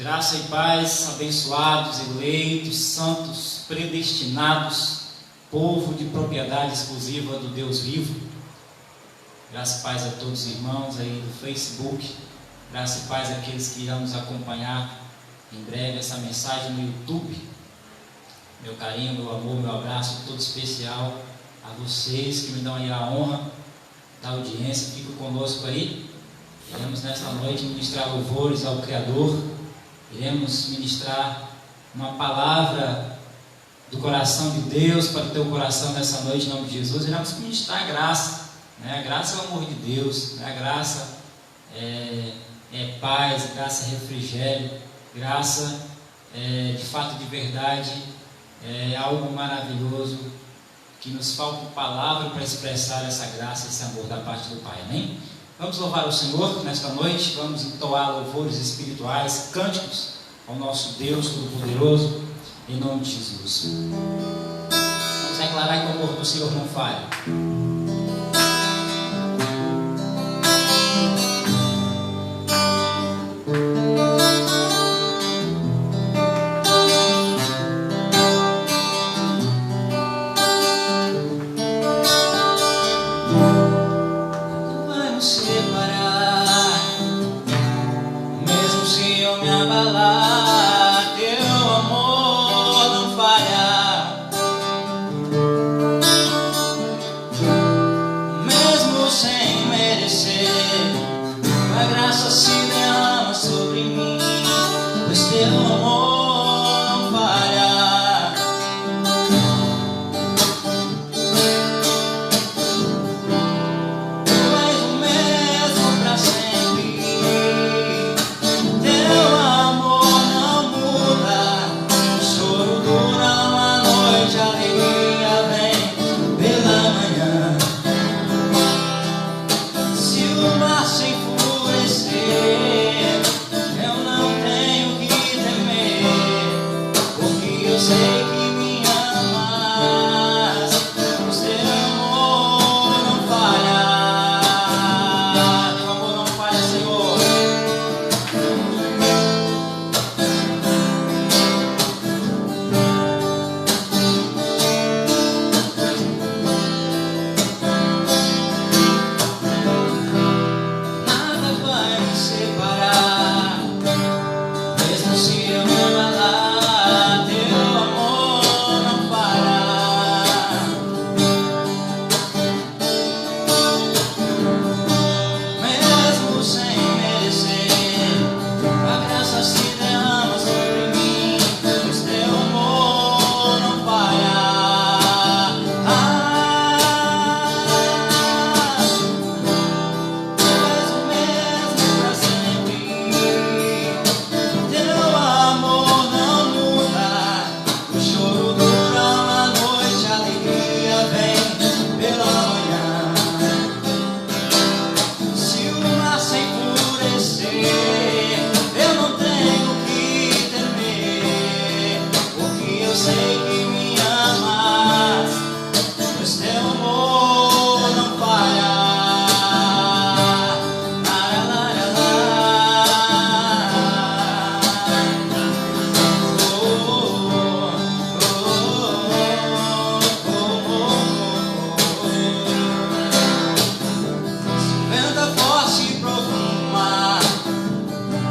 Graça e paz, abençoados, eleitos, santos, predestinados, povo de propriedade exclusiva do Deus vivo. Graça e paz a todos os irmãos aí do Facebook. Graça e paz àqueles que irão nos acompanhar em breve essa mensagem no YouTube. Meu carinho, meu amor, meu abraço todo especial a vocês que me dão aí a honra da audiência. Fica conosco aí. Iremos nesta noite ministrar louvores ao Criador. Iremos ministrar uma palavra do coração de Deus para o teu coração nessa noite, em nome de Jesus. Iremos ministrar a graça, né? A graça é o amor de Deus, né? A graça é paz, graça é refrigério, graça de fato, de verdade, é algo maravilhoso, que nos falta palavra para expressar essa graça, esse amor da parte do Pai, amém? Vamos louvar o Senhor nesta noite, vamos entoar louvores espirituais, cânticos ao nosso Deus Todo-Poderoso, em nome de Jesus. Vamos declarar que o amor do Senhor não falha.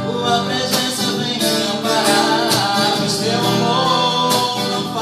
Tua presença vem me amparar, pois teu amor não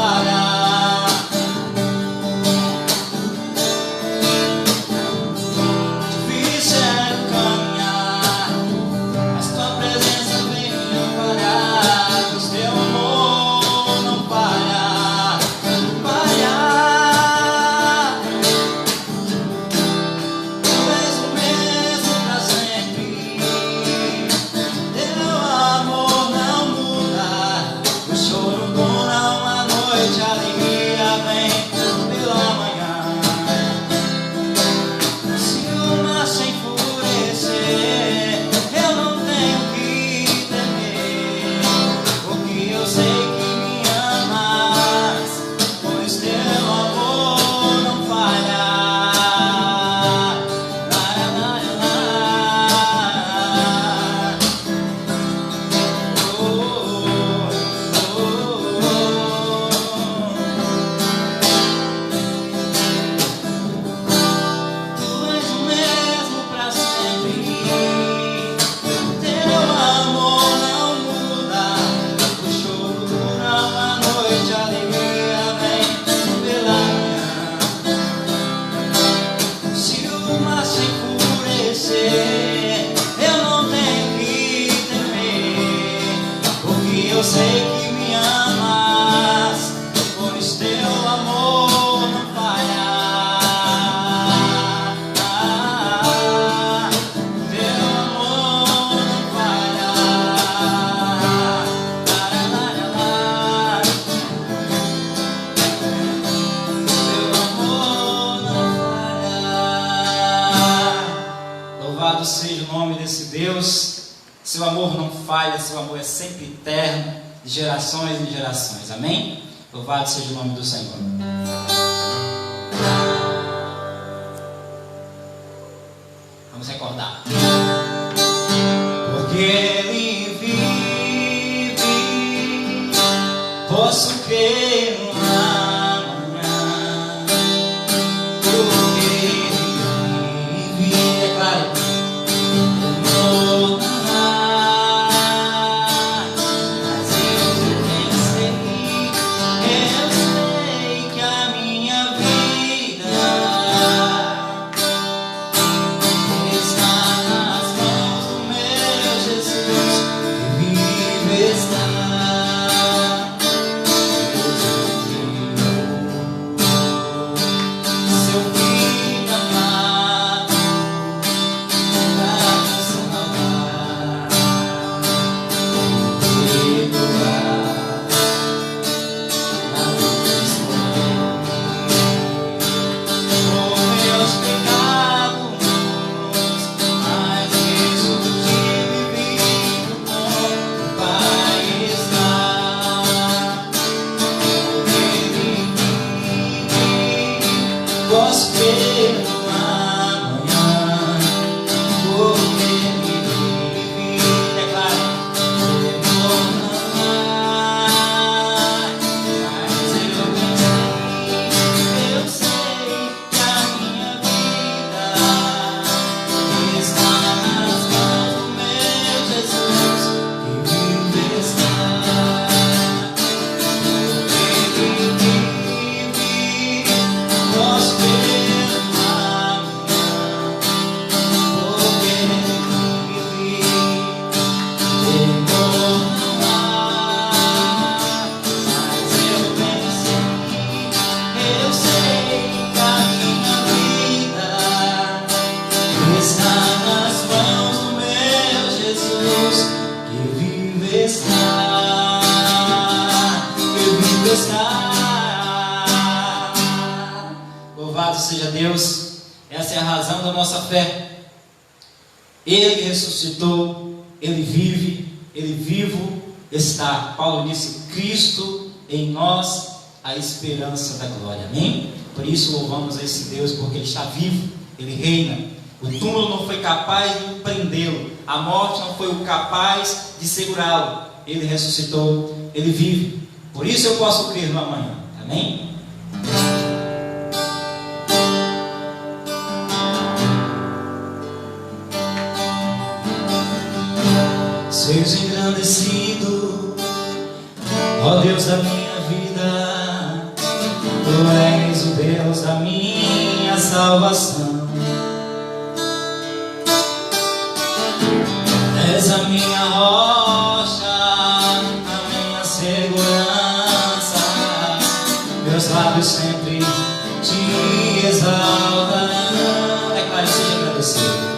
Seu amor não falha, seu amor é sempre eterno, de gerações em gerações. Amém? Louvado seja o nome do Senhor. Vamos recordar. Porque Ele vive, posso crer no amanhã. Porque Ele vive, declare. Posso ver no amanhã, porque Ele vive, declare, demor não há, mas eu sei que a minha vida está nas mãos do meu Jesus, que vive está, porque Ele vive, posso ver. Louvado seja Deus, essa é a razão da nossa fé. Ele ressuscitou, Ele vive, Ele vivo está. Paulo disse: Cristo em nós, a esperança da glória. Amém? Por isso louvamos a esse Deus, porque Ele está vivo, Ele reina. O túmulo não foi capaz de prendê-lo, a morte não foi capaz de segurá-lo. Ele ressuscitou, Ele vive. Por isso eu posso crer no amanhã. Amém? Seja engrandecido, ó Deus da minha vida, Tu és o Deus da minha salvação. És a minha rocha, a minha segurança, meus lábios sempre te exaltarão. Declare: seja agradecido.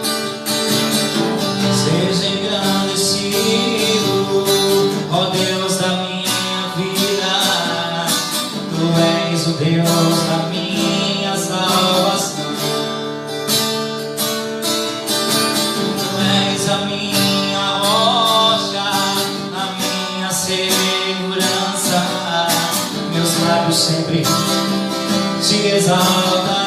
Seja engrandecido, ó Deus da minha vida, Tu és o Deus da minha salvação. Tu és a minha rocha, a minha segurança, meus lábios sempre te exaltarão.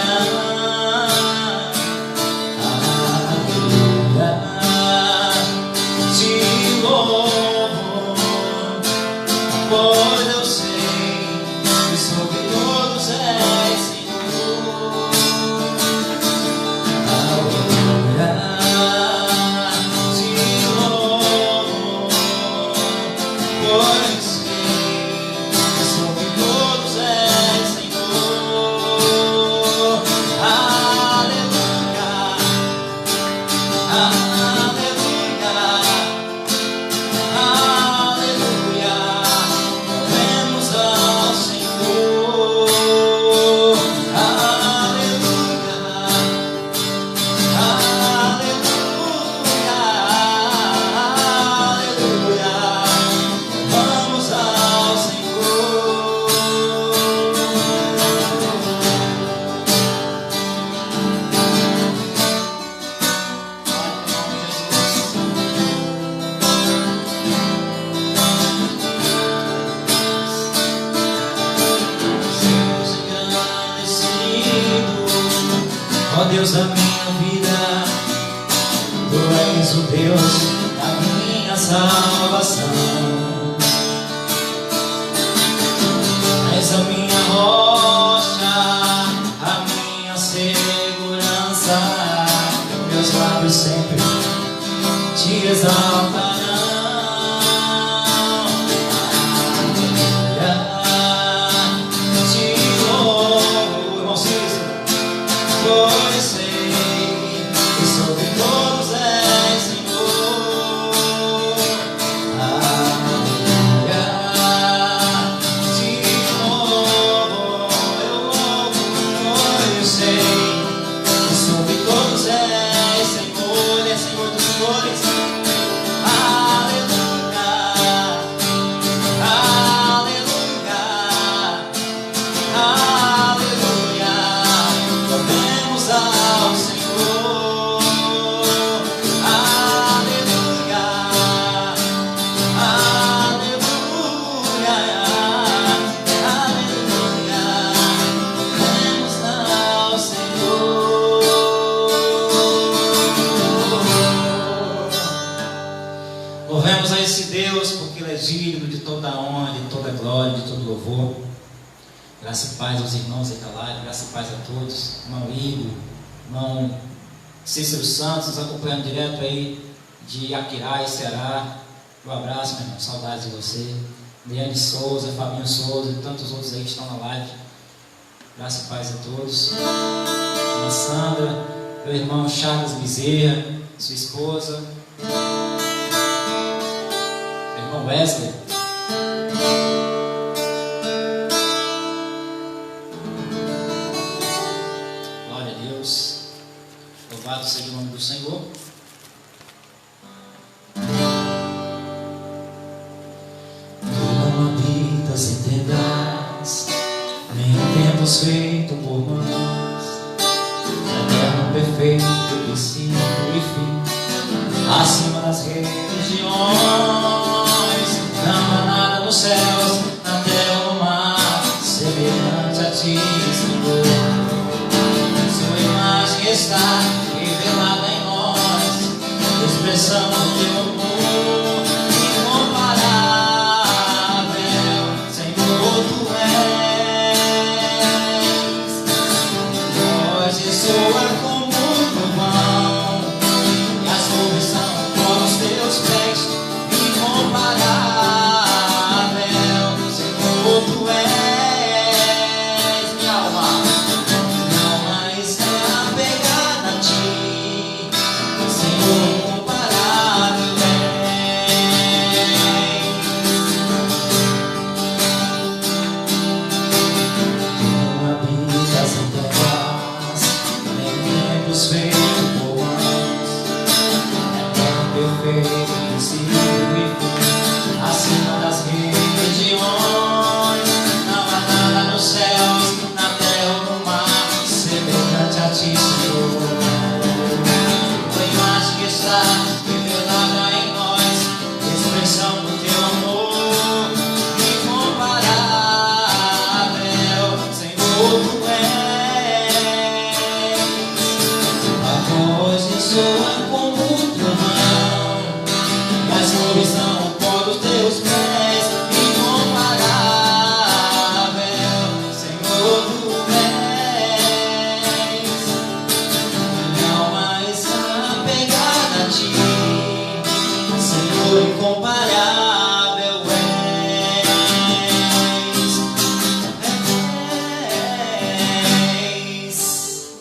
Pois eu sei que sobre todos és Senhor. Aleluia, te louvo, pois sei que sobre todos és Senhor. Deus da minha vida, Tu és o Deus da minha salvação. És a minha rocha, a minha segurança. Meus lábios sempre Te exaltarão. Te louvo, irmão Cícero, pois sei que sobre todos és Senhor. Aleluia. Te louvo, eu louvo, pois sei que sobre todos és Senhor. Ele é Senhor dos senhores. Aleluia, aleluia, aleluia. Louvemos ao Senhor. Aleluia, aleluia, aleluia. Louvemos ao Senhor. Louvemos a esse Deus, porque Ele é digno de toda a honra, de toda a glória, de todo louvor. Graça e paz aos irmãos aí da live, graça e paz a todos. Irmão Igor, irmão Cícero Santos, nos acompanhando direto aí de Aquiraz, Ceará. Um abraço, meu irmão, saudades de você. Leandro Souza, Fabinho Souza e tantos outros aí que estão na live. Graça e paz a todos. Irmã Sandra, meu irmão Charles Bezerra, sua esposa. Irmão Wesley, glória a Deus, louvado seja o nome do Senhor. Tu não habitas em tendas, nem em templos feitos por mãos, eterno, perfeito, princípio e fim, acima das religiões. Não há nada nos céus, na terra ou no mar, semelhante a Ti, Senhor. Sua imagem está revelada em nós, expressão do Teu amor incomparável. Senhor, Tu és. Nós ressoa como um trovão, e as nuvens são como os Teus pés. Incomparável, Senhor, Tu és. Minha alma está apegada a Ti, Senhor, incomparável és. Não habitas em terras, nem templos feitos por mãos, eterno, perfeito, princípio e fim, acima das religiões. Não há nada nos céus, na terra ou no mar, semelhante a Ti, Senhor. Tua imagem está revelada em nós, expressão do Teu amor incomparável. Senhor, Tu és. A voz ressoa como um trovão, e as nuvens são o pó dos Teus pés. Incomparável, Senhor, Tu és. Minha alma está apegada a Ti, Senhor, incomparável és.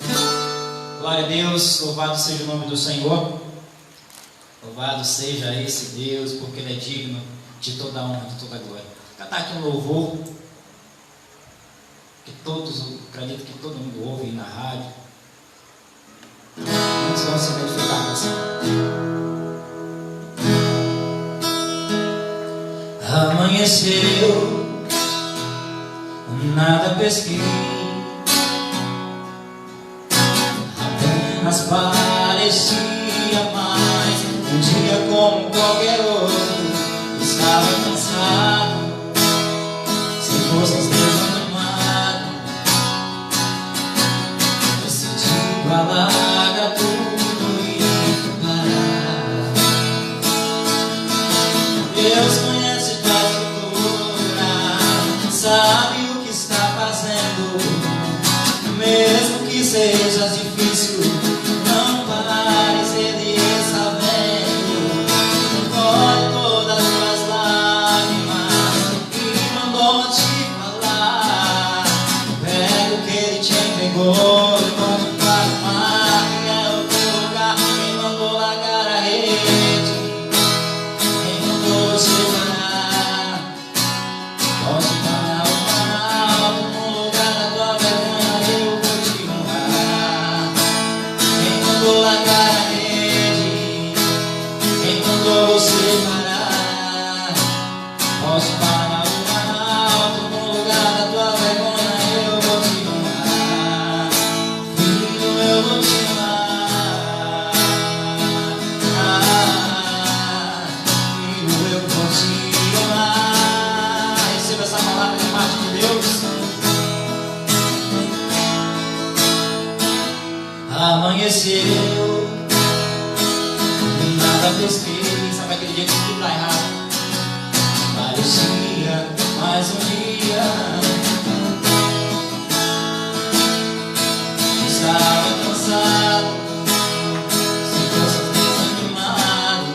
Glória a Deus, louvado seja o nome do Senhor. Louvado seja esse Deus, porque Ele é digno de toda a honra, de toda a glória. Cantar aqui um louvor que todos, acredito que todo mundo ouve aí na rádio. Muitos vão se identificar com assim. Amanheceu, nada pesquei, apenas parecia mais um dia como qualquer outro. Estava cansado, sem forças, desanimado, decidi igualar sabe o que está fazendo, mesmo que seja difícil. Não pares, Ele está vendo. Engole todas as tuas lágrimas e mandou te falar. Pega o que Ele te entregou e pode para o mar, que é o teu lugar. Quem mandou largar a rede, quem mandou você parar, pode parar o canal. No lugar da tua vergonha eu vou te honrar. Quem mandou largar a rede, quem mandou você parar, pode parar o canal. No lugar da tua vergonha eu vou te honrar. Filho, eu vou te honrar. Filho, eu vou te honrar. Receba essa palavra da parte de Deus. Amanheceu e nada pesquei. Sabe aquele dia que tudo dá errado? Parecia mais um dia. Estava cansado, sem forças, desanimado,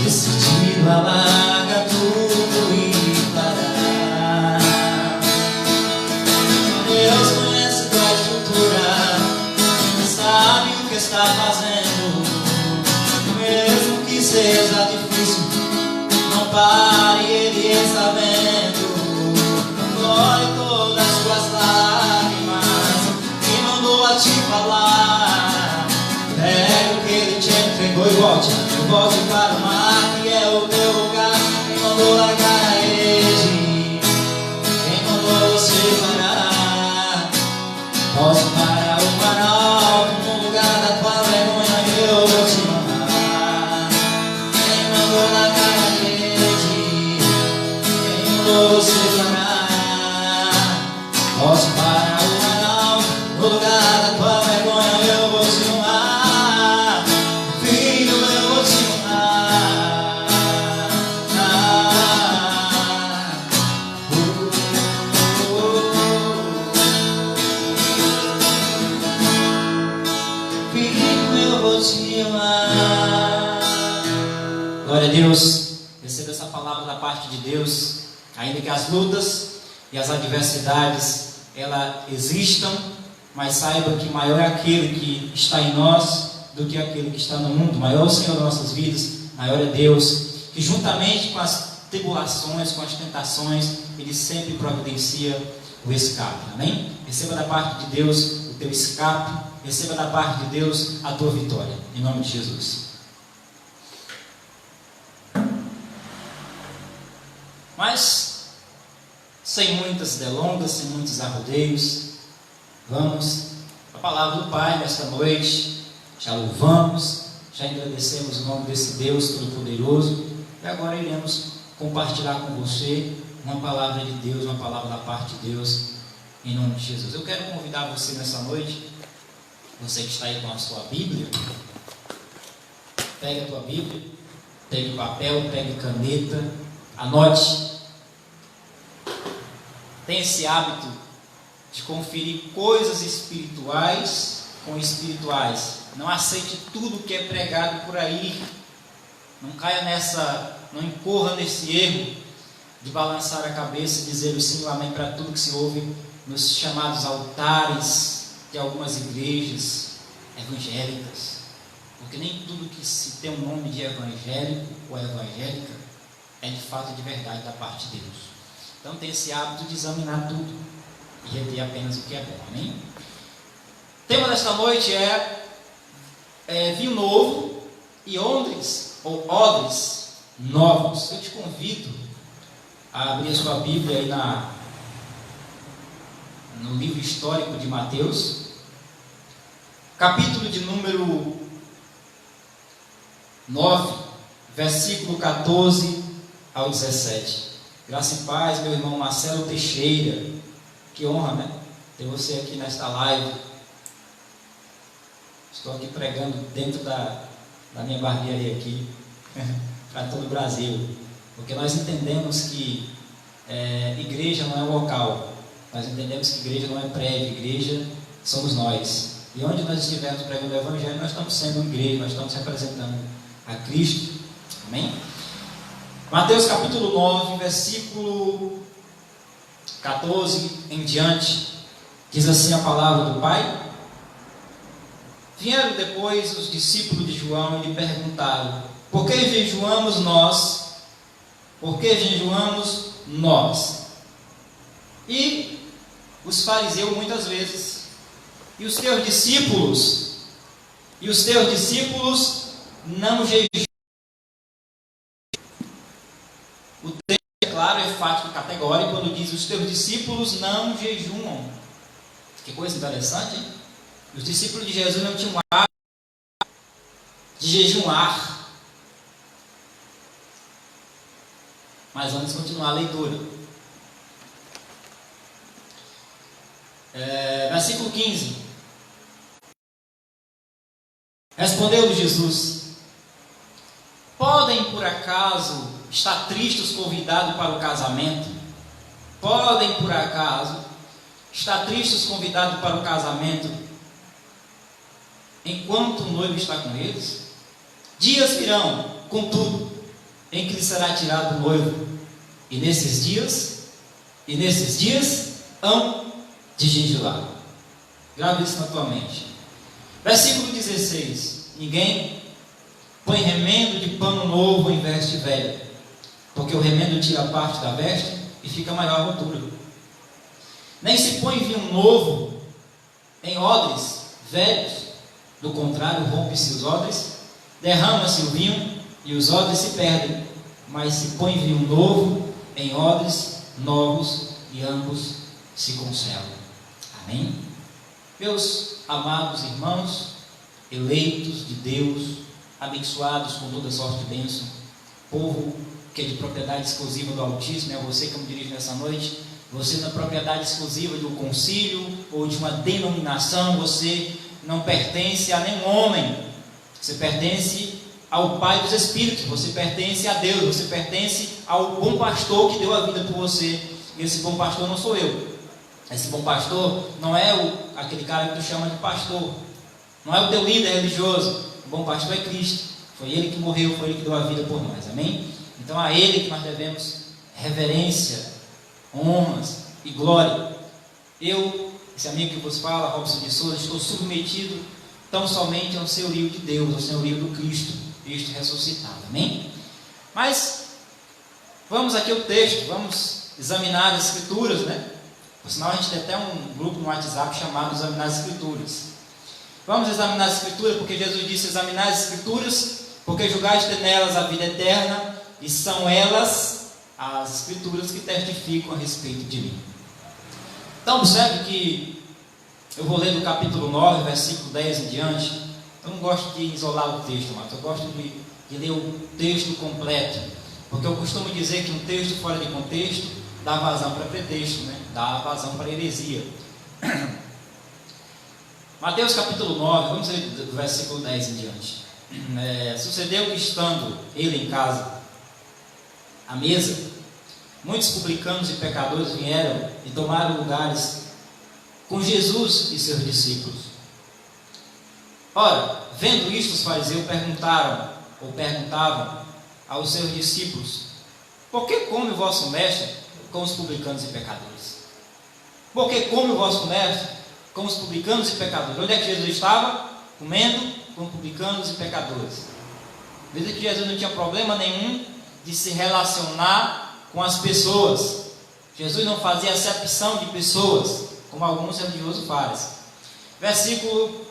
decidido a largar tudo e parar. Deus conhece tua estrutura, sabe o que está fazendo, mesmo que seja difícil. Não pare, Ele está vendo. Engole todas as tuas lágrimas e mandou a te falar. Pega o que Ele te entregou e volte para o mar, que é o teu lugar. Quem mandou largar a rede, quem mandou você parar, posso parar o canal. No lugar da tua vergonha eu vou te honrar. Quem mandou largar a rede, quem mandou você parar, posso parar o canal. No lugar da tua vergonha eu vou te honrar. Filho, eu vou te honrar. Filho, eu vou te honrar. Glória a Deus. Receba essa palavra da parte de Deus. Ainda que as lutas e as adversidades elas existam, mas saiba que maior é aquele que está em nós do que aquele que está no mundo. Maior é o Senhor das nossas vidas, maior é Deus, que juntamente com as tribulações, com as tentações, Ele sempre providencia o escape. Amém? Receba da parte de Deus o teu escape, receba da parte de Deus a tua vitória, em nome de Jesus. Mas, sem muitas delongas, sem muitos arrodeios, vamos à palavra do Pai nesta noite. Já louvamos, já agradecemos o nome desse Deus Todo-Poderoso e agora iremos compartilhar com você uma palavra de Deus, uma palavra da parte de Deus, em nome de Jesus. Eu quero convidar você nessa noite, você que está aí com a sua Bíblia, pegue a tua Bíblia, pegue papel, pegue caneta, anote. Tem esse hábito de conferir coisas espirituais com espirituais. Não aceite tudo que é pregado por aí. Não caia nessa, não incorra nesse erro de balançar a cabeça e dizer o sim, o amém para tudo que se ouve nos chamados altares de algumas igrejas evangélicas. Porque nem tudo que se tem um nome de evangélico ou evangélica é de fato de verdade da parte de Deus. Então tem esse hábito de examinar tudo e reter apenas o que é bom, amém? O tema desta noite é vinho novo e odres novos. Eu te convido a abrir a sua Bíblia aí no livro histórico de Mateus, capítulo de número 9, versículo 14 ao 17. Graça e paz, meu irmão Marcelo Teixeira. Que honra, né? Ter você aqui nesta live. Estou aqui pregando dentro da minha barbearia aqui, para todo o Brasil. Porque nós entendemos que igreja não é um local. Nós entendemos que igreja não é prédio, igreja somos nós. E onde nós estivermos pregando o Evangelho, nós estamos sendo igreja, nós estamos representando a Cristo. Amém? Mateus capítulo 9, versículo 14 em diante, diz assim a palavra do Pai: Vieram depois os discípulos de João e lhe perguntaram: Por que jejuamos nós? Por que jejuamos nós? E os fariseus muitas vezes. E os teus discípulos não jejuam. O texto é claro, é enfático e categórico quando diz: os teus discípulos não jejuam. Que coisa interessante, hein? Os discípulos de Jesus não tinham hábito de jejuar. Mas vamos continuar a leitura. Versículo 15. Respondeu Jesus: Podem por acaso estar tristes os convidados para o casamento? Podem por acaso estar tristes os convidados para o casamento enquanto o noivo está com eles? Dias virão, contudo, em que lhe será tirado o noivo, e nesses dias hão de jejuar. Grave isso na tua mente. Versículo 16: Ninguém põe remendo de pano novo em veste velha, porque o remendo tira parte da veste e fica maior a rotura. Nem se põe vinho novo em odres velhos, do contrário, rompe-se os odres, derrama-se o vinho e os odres se perdem, mas se põe vinho novo em odres novos e ambos se conservam. Amém? Meus amados irmãos, eleitos de Deus, abençoados com toda sorte de bênção, povo que é de propriedade exclusiva do Altíssimo, é você que eu me dirijo nessa noite. Você não é propriedade exclusiva de um concílio ou de uma denominação, você não pertence a nenhum homem, você pertence ao Pai dos Espíritos, você pertence a Deus, você pertence ao bom pastor que deu a vida por você. E esse bom pastor não sou eu. Esse bom pastor não é aquele cara que tu chama de pastor, não é o teu líder religioso. O bom pastor é Cristo, foi Ele que morreu, foi Ele que deu a vida por nós, amém? Então a Ele que nós devemos reverência, honras e glória. Eu, esse amigo que vos fala, Robson de Souza, estou submetido tão somente ao senhorio de Deus, ao senhorio do Cristo ressuscitado, amém? Mas vamos aqui ao texto, vamos examinar as Escrituras, né? Por sinal, a gente tem até um grupo no WhatsApp chamado Examinar as Escrituras. Vamos examinar as Escrituras, porque Jesus disse: examinar as Escrituras, porque julgais ter nelas a vida eterna, e são elas as Escrituras que testificam a respeito de mim. Então, observe que eu vou ler do capítulo 9, versículo 10 em diante. Eu não gosto de isolar o texto, mas eu gosto de ler o texto completo, porque eu costumo dizer que um texto fora de contexto dá vazão para pretexto, né? Dá vazão para heresia. Mateus capítulo 9, vamos ler do versículo 10 em diante. Sucedeu que, estando ele em casa, à mesa, muitos publicanos e pecadores vieram e tomaram lugares com Jesus e seus discípulos. Ora, vendo isto, os fariseus perguntavam aos seus discípulos: Por que come o vosso mestre com os publicanos e pecadores? Por que come o vosso mestre com os publicanos e pecadores? Onde é que Jesus estava? Comendo com publicanos e pecadores. Veja que Jesus não tinha problema nenhum de se relacionar com as pessoas. Jesus não fazia acepção de pessoas, como alguns religiosos fazem. Versículo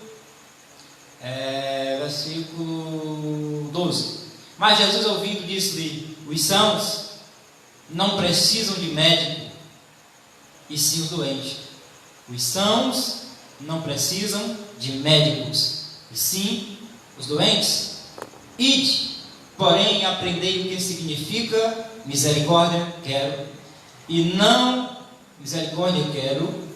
12. Mas Jesus, ouvindo, disse-lhe: Os sãos não precisam de médico, e sim os doentes. Os sãos não precisam de médicos, e sim os doentes. Ide, porém, aprendei o que significa misericórdia quero, e não misericórdia quero,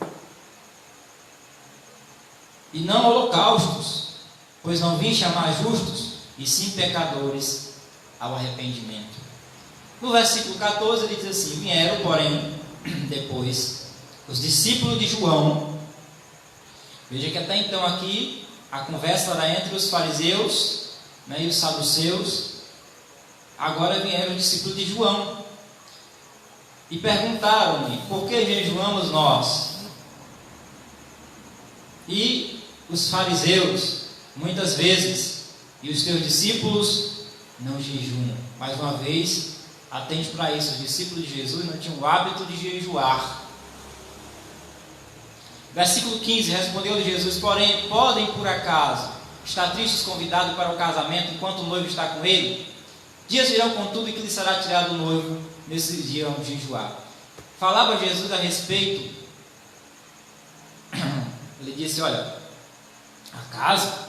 e não holocaustos, pois não vim chamar justos, e sim pecadores ao arrependimento. No versículo 14 ele diz assim: vieram, porém, depois, os discípulos de João. Veja que até então aqui a conversa era entre os fariseus, né, e os saduceus. Agora vieram os discípulos de João e perguntaram-lhe: por que jejuamos nós? E os fariseus, muitas vezes, e os teus discípulos não jejuam. Mais uma vez, atente para isso: os discípulos de Jesus não tinham o hábito de jejuar. Versículo 15: respondeu-lhe Jesus: porém, podem por acaso estar tristes convidados para o casamento enquanto o noivo está com ele? Dias virão, contudo, que lhe será tirado o noivo, nesses dias vão jejuar. Falava Jesus a respeito, ele disse: olha, acaso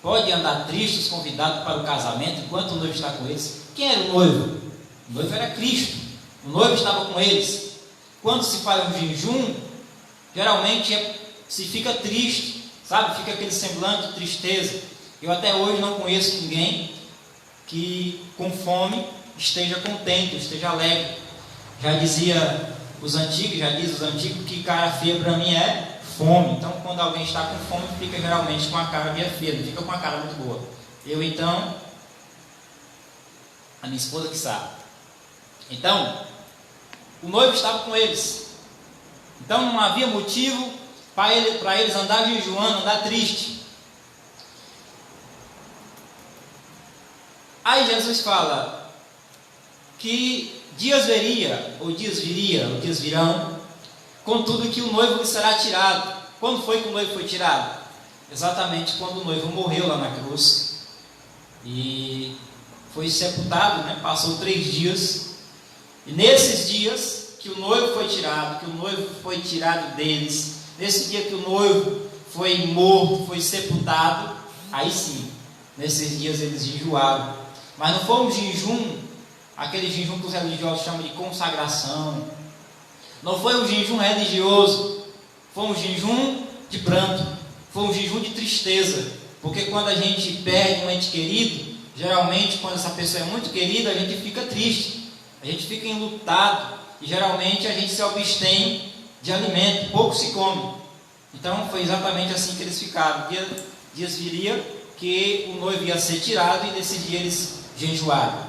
pode andar tristes convidados para o casamento enquanto o noivo está com eles? Quem era o noivo? O noivo era Cristo, o noivo estava com eles. Quando se faz um jejum, geralmente se fica triste, sabe? Fica aquele semblante de tristeza. Eu até hoje não conheço ninguém que com fome esteja contente, esteja alegre. Já dizia os antigos, que cara feia para mim é fome. Então, quando alguém está com fome, fica geralmente com a cara meio feia, não fica com a cara muito boa. Eu então, a minha esposa que sabe. Então, o noivo estava com eles. Então não havia motivo para eles andar jejuando, andar triste. Aí Jesus fala que dias viria, ou dias virão, contudo que o noivo lhe será tirado. Quando foi que o noivo foi tirado? Exatamente quando o noivo morreu lá na cruz e foi sepultado, né? Passou 3 dias, e nesses dias que o noivo foi tirado, que o noivo foi tirado deles, nesse dia que o noivo foi morto, foi sepultado, aí sim, nesses dias eles jejuaram. Mas não foi um jejum, aquele jejum que os religiosos chamam de consagração. Não foi um jejum religioso, foi um jejum de pranto, foi um jejum de tristeza. Porque quando a gente perde um ente querido, geralmente quando essa pessoa é muito querida, a gente fica triste, a gente fica enlutado, e geralmente a gente se abstém de alimento, pouco se come. Então foi exatamente assim que eles ficaram. Dias viria que o noivo ia ser tirado, e nesse dia eles jejuaram.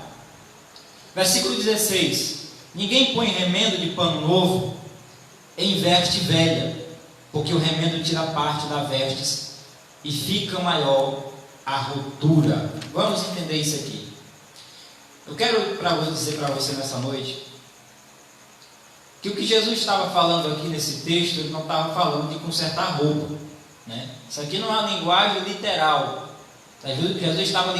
Versículo 16: ninguém põe remendo de pano novo em veste velha, porque o remendo tira parte da veste e fica maior a rotura. Vamos entender isso aqui. Eu quero dizer para você nessa noite que o que Jesus estava falando aqui nesse texto, ele não estava falando de consertar roupa, né? Isso aqui não é uma linguagem literal. Jesus estava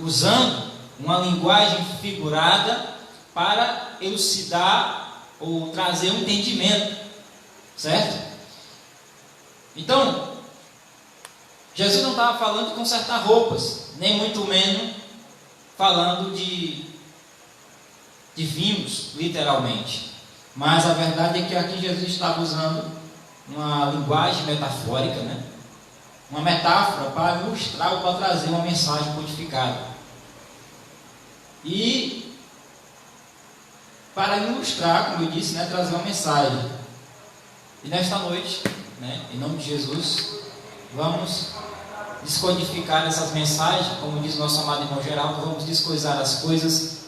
usando uma linguagem figurada para elucidar ou trazer um entendimento, certo? Então, Jesus não estava falando de consertar roupas, nem muito menos falando de vinhos, literalmente. Mas a verdade é que aqui Jesus estava usando uma linguagem metafórica, né? Uma metáfora para ilustrar ou para trazer uma mensagem codificada. E para ilustrar, como eu disse, né, trazer uma mensagem. E nesta noite, né, em nome de Jesus, vamos descodificar essas mensagens, como diz nosso amado irmão Geraldo, vamos descoisar as coisas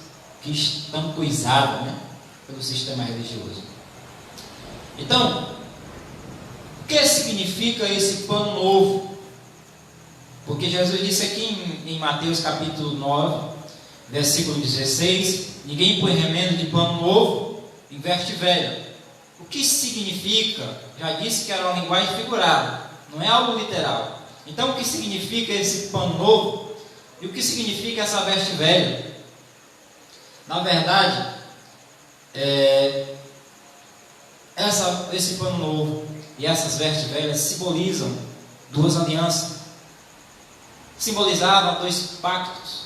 que estão coisadas, né, pelo sistema religioso. Então, o que significa esse pano novo? Porque Jesus disse aqui em Mateus capítulo 9, versículo 16: ninguém põe remendo de pano novo em veste velha. O que significa? Já disse que era uma linguagem figurada, não é algo literal. Então, o que significa esse pano novo? E o que significa essa veste velha? Na verdade, esse pano novo e essas vestes velhas simbolizam 2 alianças. Simbolizavam 2 pactos,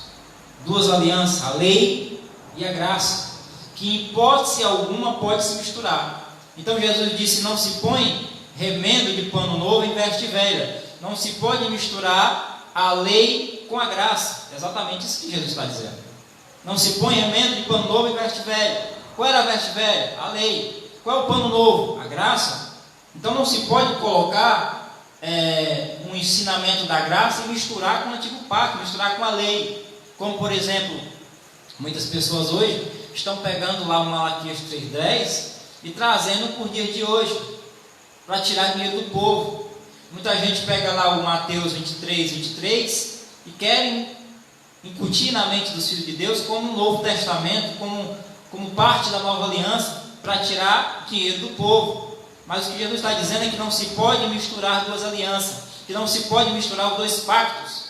2 alianças, a lei e a graça, que em hipótese alguma pode se misturar. Então Jesus disse: não se põe remendo de pano novo em veste velha. Não se pode misturar a lei com a graça. É exatamente isso que Jesus está dizendo. Não se põe remendo de pano novo e veste velho. Qual era a veste velha? A lei. Qual é o pano novo? A graça. Então não se pode colocar um ensinamento da graça e misturar com o antigo pacto, misturar com a lei. Como por exemplo, muitas pessoas hoje estão pegando lá o Malaquias 3:10 e trazendo por dia de hoje, para tirar dinheiro do povo. Muita gente pega lá o Mateus 23 e querem incutir na mente dos filhos de Deus como um Novo Testamento, como parte da nova aliança, para tirar dinheiro do povo. Mas o que Jesus está dizendo é que não se pode misturar duas alianças, que não se pode misturar os dois pactos,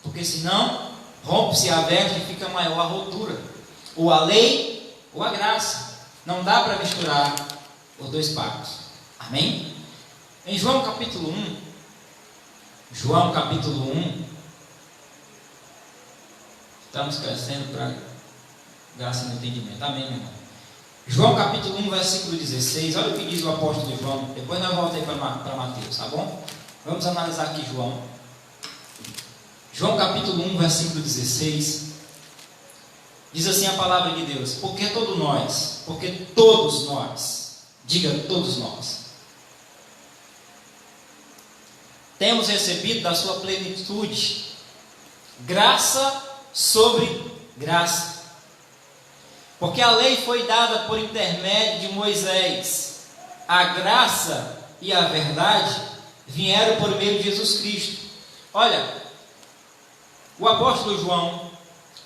porque senão rompe-se a veste e fica maior a rotura, ou a lei ou a graça. Não dá para misturar os dois pactos. Amém? Em João capítulo 1, estamos crescendo para graça no entendimento. Amém, meu irmão? João capítulo 1, versículo 16. Olha o que diz o apóstolo João. Depois nós voltamos aí para Mateus, tá bom? Vamos analisar aqui João. João capítulo 1, versículo 16. Diz assim a palavra de Deus: porque todos nós, diga todos nós, temos recebido da sua plenitude graça sobre graça. Porque a lei foi dada por intermédio de Moisés, a graça e a verdade vieram por meio de Jesus Cristo. Olha, o apóstolo João,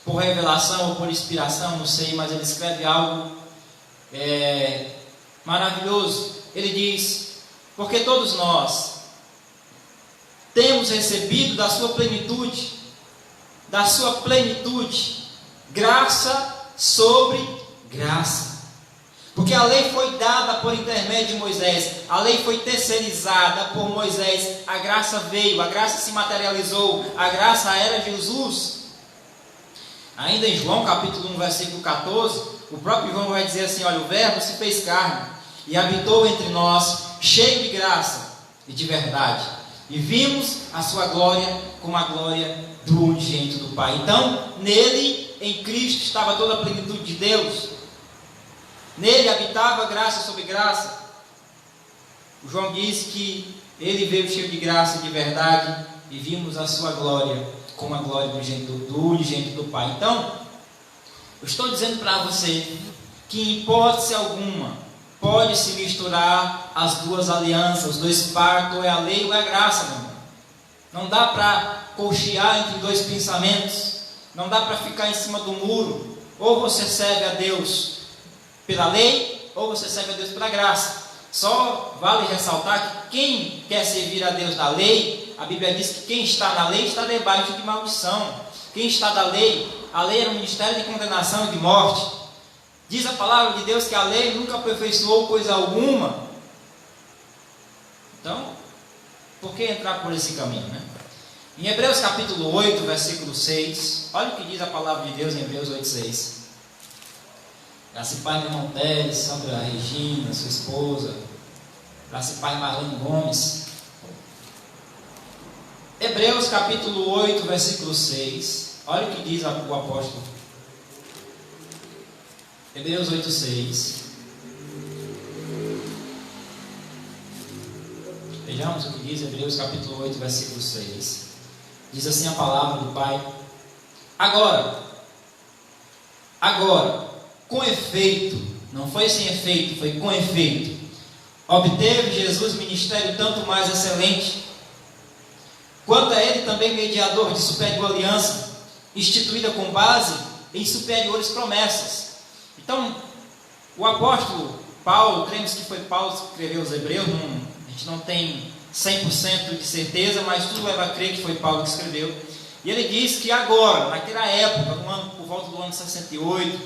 por revelação ou por inspiração, não sei, mas ele escreve algo maravilhoso. Ele diz: porque todos nós temos recebido da sua plenitude, graça sobre graça. Porque a lei foi dada por intermédio de Moisés, a lei foi terceirizada por Moisés, a graça veio, a graça se materializou, a graça era Jesus. Ainda em João capítulo 1, versículo 14, o próprio João vai dizer assim: olha, o verbo se fez carne e habitou entre nós, cheio de graça e de verdade, e vimos a sua glória como a glória do unigênito do Pai. Então, nele, em Cristo, estava toda a plenitude de Deus. Nele habitava graça sobre graça. O João diz que ele veio cheio de graça e de verdade, e vimos a sua glória como a glória do unigênito do Pai. Então, eu estou dizendo para você que em hipótese alguma pode se misturar as duas alianças, os dois pactos, ou é a lei ou é a graça, meu irmão. Não dá para cochear entre dois pensamentos, não dá para ficar em cima do muro. Ou você serve a Deus pela lei, ou você serve a Deus pela graça. Só vale ressaltar que quem quer servir a Deus da lei, a Bíblia diz que quem está na lei está debaixo de maldição. Quem está da lei, a lei era um ministério de condenação e de morte. Diz a palavra de Deus que a lei nunca aperfeiçoou coisa alguma. Então, por que entrar por esse caminho, né? Em Hebreus capítulo 8, versículo 6, olha o que diz a palavra de Deus em Hebreus 8, 6. Graça e paz, irmão Teles, Sandra Regina, sua esposa. Graça e paz, Marlene Gomes. Hebreus capítulo 8, versículo 6. Olha o que diz o apóstolo. Hebreus 8, 6. Vejamos o que diz Hebreus capítulo 8, versículo 6. Diz assim a palavra do Pai: Agora, com efeito, não foi sem efeito, foi com efeito, obteve Jesus ministério tanto mais excelente, quanto a ele também mediador de superior aliança, instituída com base em superiores promessas. Então, o apóstolo Paulo, cremos que foi Paulo que escreveu os Hebreus, a gente não tem 100% de certeza, mas tudo leva a crer que foi Paulo que escreveu. E ele diz que agora, naquela época, por volta do ano 68,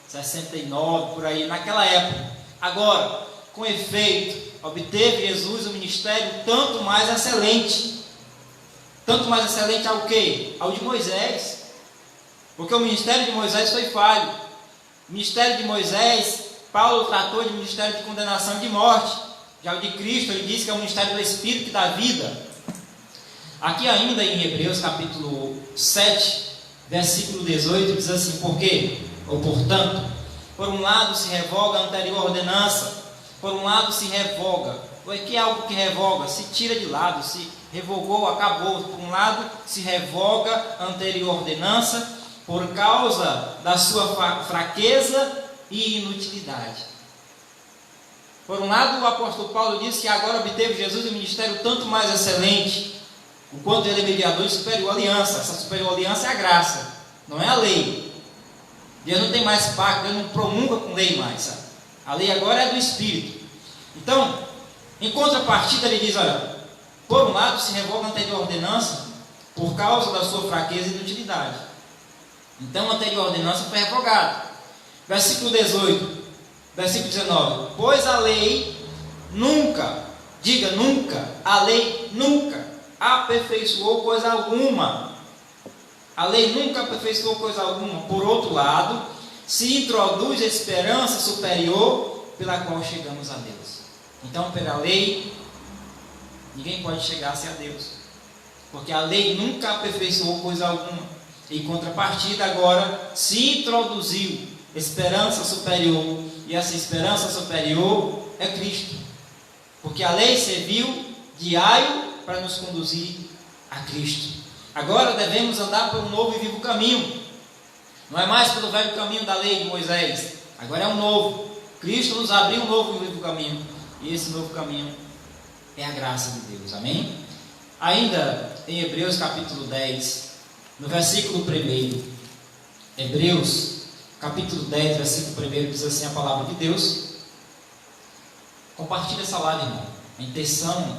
69, por aí, naquela época, agora, com efeito, obteve Jesus o ministério tanto mais excelente. Tanto mais excelente ao quê? Ao de Moisés. Porque o ministério de Moisés foi falho. O ministério de Moisés, Paulo tratou de ministério de condenação e de morte. Já o de Cristo, ele diz que é o ministério do Espírito que dá vida. Aqui ainda em Hebreus capítulo 7, versículo 18 diz assim: por quê? Ou portanto, por um lado se revoga a anterior ordenança, por um lado se revoga. O que é algo que revoga? Se tira de lado, se revogou, acabou. Por um lado se revoga a anterior ordenança por causa da sua fraqueza e inutilidade. Por um lado, o apóstolo Paulo diz que agora obteve Jesus um ministério tanto mais excelente, o quanto ele é mediador de superior aliança. Essa superior aliança é a graça, não é a lei. Deus não tem mais pacto, Deus não promulga com lei mais, sabe? A lei agora é do Espírito. Então, em contrapartida, ele diz: olha, por um lado se revoga a anterior ordenança por causa da sua fraqueza e inutilidade. Então a anterior ordenança foi revogada. Versículo 18, versículo 19: pois a lei nunca, diga nunca, a lei nunca aperfeiçoou coisa alguma. A lei nunca aperfeiçoou coisa alguma. Por outro lado, se introduz a esperança superior pela qual chegamos a Deus. Então, pela lei, ninguém pode chegar-se a Deus, porque a lei nunca aperfeiçoou coisa alguma. Em contrapartida, agora se introduziu esperança superior, e essa esperança superior é Cristo, porque a lei serviu de aio para nos conduzir a Cristo. Agora devemos andar por um novo e vivo caminho. Não é mais pelo velho caminho da lei de Moisés, agora é um novo. Cristo nos abriu um novo e vivo caminho, e esse novo caminho é a graça de Deus, amém? Ainda em Hebreus capítulo 10, no versículo 1, Hebreus capítulo 10, versículo 1, diz assim a palavra de Deus. Compartilha essa live, irmão. A intenção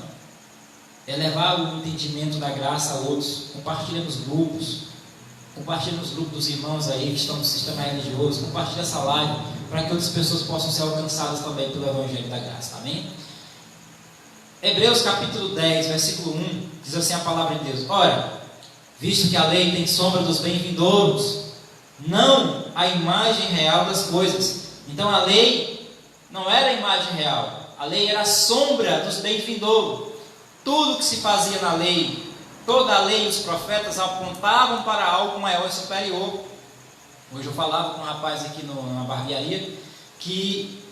é levar o entendimento da graça a outros. Compartilha nos grupos, compartilha nos grupos dos irmãos aí que estão no sistema religioso. Compartilha essa live para que outras pessoas possam ser alcançadas também pelo Evangelho da Graça, amém? Hebreus capítulo 10, versículo 1, diz assim a palavra de Deus: ora, visto que a lei tem sombra dos bem-vindouros, não a imagem real das coisas. Então a lei não era a imagem real, a lei era a sombra dos bem-vindouros. Tudo que se fazia na lei, toda a lei e os profetas apontavam para algo maior e superior. Hoje eu falava com um rapaz aqui na barbearia que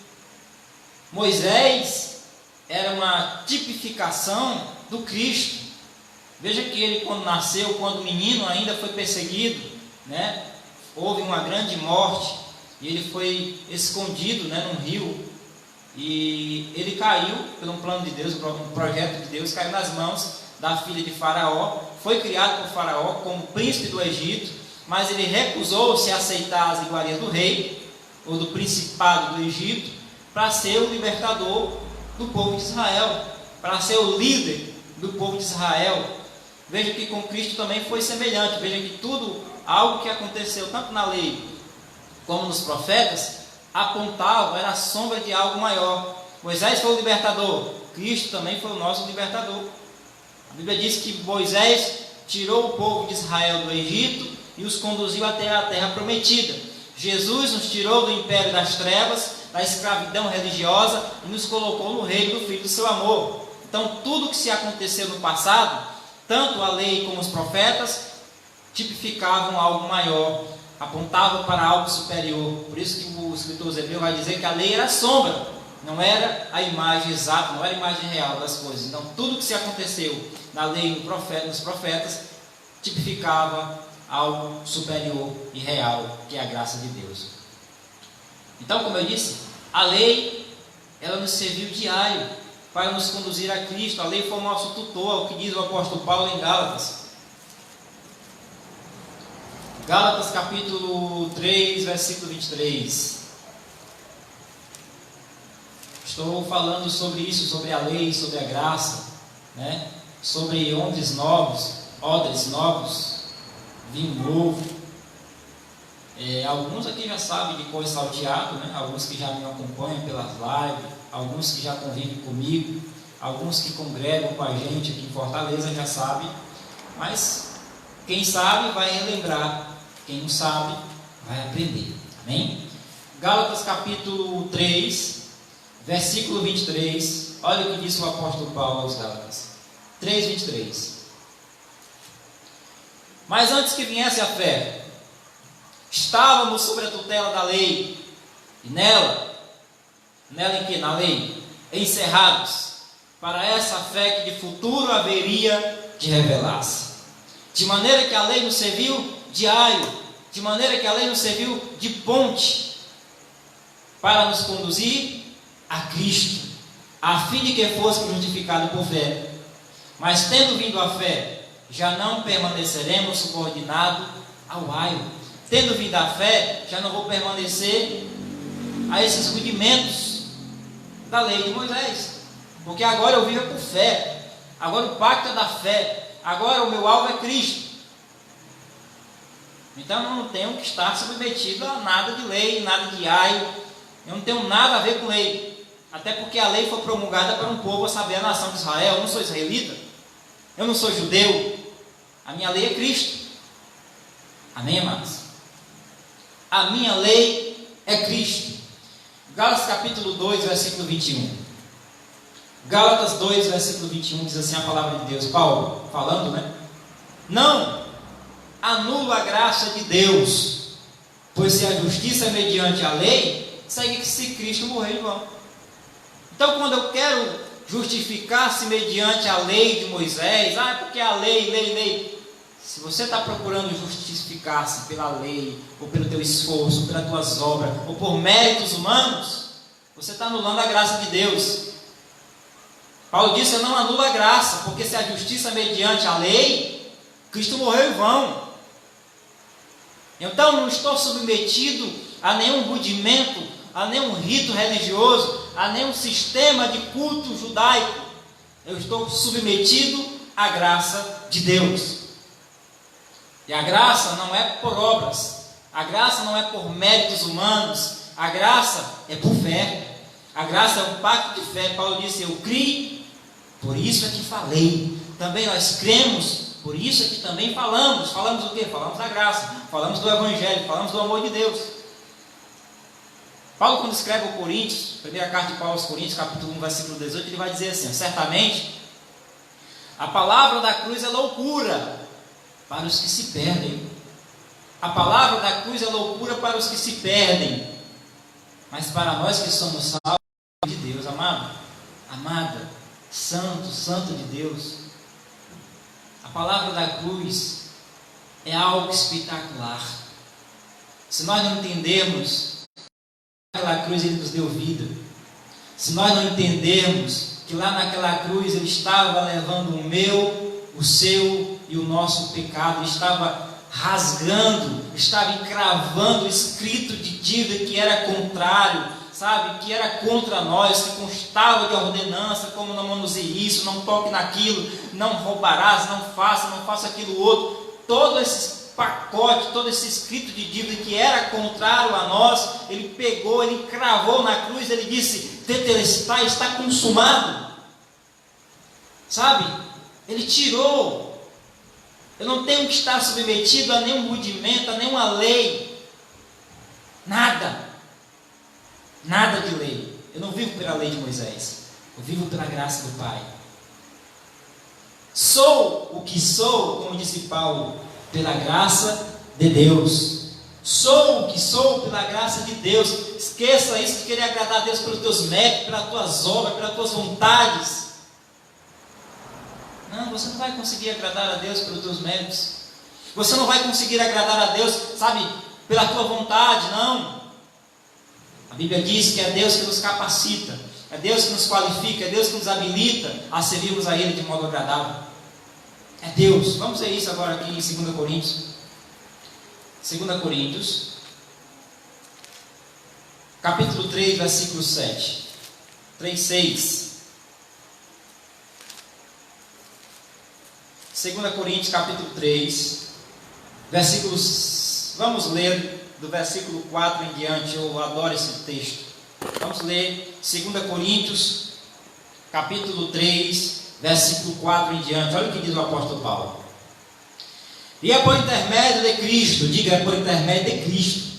Moisés era uma tipificação do Cristo. Veja que ele, quando nasceu, quando menino, ainda foi perseguido, né? Houve uma grande morte e ele foi escondido, né, num rio, e ele caiu pelo plano de Deus, um projeto de Deus, caiu nas mãos da filha de Faraó, foi criado por Faraó como príncipe do Egito, mas ele recusou-se a aceitar as iguarias do rei ou do principado do Egito para ser o libertador do povo de Israel, para ser o líder do povo de Israel. Veja que com Cristo também foi semelhante. Veja que tudo, algo que aconteceu tanto na lei como nos profetas, apontava, era a sombra de algo maior. Moisés foi o libertador, Cristo também foi o nosso libertador. A Bíblia diz que Moisés tirou o povo de Israel do Egito e os conduziu até a terra prometida. Jesus nos tirou do império das trevas, da escravidão religiosa, e nos colocou no reino do Filho do seu amor. Então tudo que se aconteceu no passado, tanto a lei como os profetas, tipificavam algo maior, apontavam para algo superior. Por isso que o escritor Hebreu vai dizer que a lei era a sombra, não era a imagem exata, não era a imagem real das coisas. Então tudo que se aconteceu na lei e nos profetas tipificava algo superior e real, que é a graça de Deus. Então, como eu disse, a lei, ela nos serviu de aio para nos conduzir a Cristo. A lei foi o nosso tutor, o que diz o apóstolo Paulo em Gálatas. Gálatas capítulo 3, versículo 23. Estou falando sobre isso, sobre a lei, sobre a graça, né? Sobre odres novos, vinho novo. Alguns aqui já sabem de cor e salteado, né? Alguns que já me acompanham pelas lives, alguns que já convivem comigo, alguns que congregam com a gente aqui em Fortaleza já sabem, mas quem sabe vai relembrar, quem não sabe vai aprender, amém? Gálatas capítulo 3, versículo 23, olha o que disse o apóstolo Paulo aos Gálatas, 3:23. Mas antes que viesse a fé, Estávamos sobre a tutela da lei, e nela em que? Na lei, encerrados, para essa fé que de futuro haveria de revelar-se. De maneira que a lei nos serviu de aio, de maneira que a lei nos serviu de ponte, para nos conduzir a Cristo, a fim de que fôssemos justificados por fé. Mas tendo vindo a fé, já não permaneceremos subordinados ao aio. Tendo vindo a fé, já não vou permanecer a esses rudimentos da lei de Moisés, porque agora eu vivo por fé, agora o pacto é da fé, agora o meu alvo é Cristo. Então eu não tenho que estar submetido a nada de lei, nada de aio, eu não tenho nada a ver com lei, até porque a lei foi promulgada para um povo, a saber, a nação de Israel. Eu não sou israelita, eu não sou judeu, a minha lei é Cristo. Amém, amados? A minha lei é Cristo. Gálatas capítulo 2, versículo 21. Gálatas 2, versículo 21 diz assim a palavra de Deus, Paulo falando, né? Não anulo a graça de Deus, pois se a justiça é mediante a lei, segue que se Cristo morreu em vão. Então, quando eu quero justificar-se mediante a lei de Moisés, porque a lei. Se você está procurando justificar-se pela lei, ou pelo teu esforço, pelas tuas obras, ou por méritos humanos, você está anulando a graça de Deus. Paulo disse: eu não anulo a graça, porque se a justiça é mediante a lei, Cristo morreu em vão. Então não estou submetido a nenhum rudimento, a nenhum rito religioso, a nenhum sistema de culto judaico. Eu estou submetido à graça de Deus. E a graça não é por obras, a graça não é por méritos humanos, a graça é por fé. A graça é um pacto de fé. Paulo disse: eu criei, por isso é que falei. Também nós cremos, por isso é que também falamos. Falamos o quê? Falamos da graça, falamos do Evangelho, falamos do amor de Deus. Paulo, quando escreve ao Coríntios, primeira carta de Paulo aos Coríntios, capítulo 1, versículo 18, ele vai dizer assim: certamente a palavra da cruz é loucura para os que se perdem. A palavra da cruz é loucura para os que se perdem, mas para nós que somos salvos de Deus, amado, amada, santo de Deus, a palavra da cruz é algo espetacular. Se nós não entendermos naquela cruz Ele nos deu vida, se nós não entendermos que lá naquela cruz Ele estava levando o meu, o seu e o nosso pecado, estava rasgando, estava encravando o escrito de dívida que era contrário, sabe, que era contra nós, que constava de ordenança, como não manuseie isso, não toque naquilo, não roubarás, não faça aquilo outro. Todo esse pacote, todo esse escrito de dívida que era contrário a nós, Ele pegou, Ele encravou na cruz, Ele disse: tetelestai, está consumado. Sabe, Ele tirou. Eu não tenho que estar submetido a nenhum rudimento, a nenhuma lei, nada de lei. Eu não vivo pela lei de Moisés, eu vivo pela graça do Pai. Sou o que sou, como disse Paulo, pela graça de Deus. Sou o que sou pela graça de Deus. Esqueça isso de querer agradar a Deus pelos teus méritos, pelas tuas obras, pelas tuas vontades. Não, você não vai conseguir agradar a Deus pelos teus méritos. Você não vai conseguir agradar a Deus, sabe, pela tua vontade, não. A Bíblia diz que é Deus que nos capacita, é Deus que nos qualifica, é Deus que nos habilita a servirmos a Ele de modo agradável. É Deus. Vamos ver isso agora aqui em 2 Coríntios. 2 Coríntios, capítulo 3, versículo 7. 3:6. 2 Coríntios capítulo 3, versículos, vamos ler do versículo 4 em diante. Eu adoro esse texto. Vamos ler 2 Coríntios capítulo 3, versículo 4 em diante. Olha o que diz o apóstolo Paulo: e é por intermédio de Cristo, diga, é por intermédio de Cristo,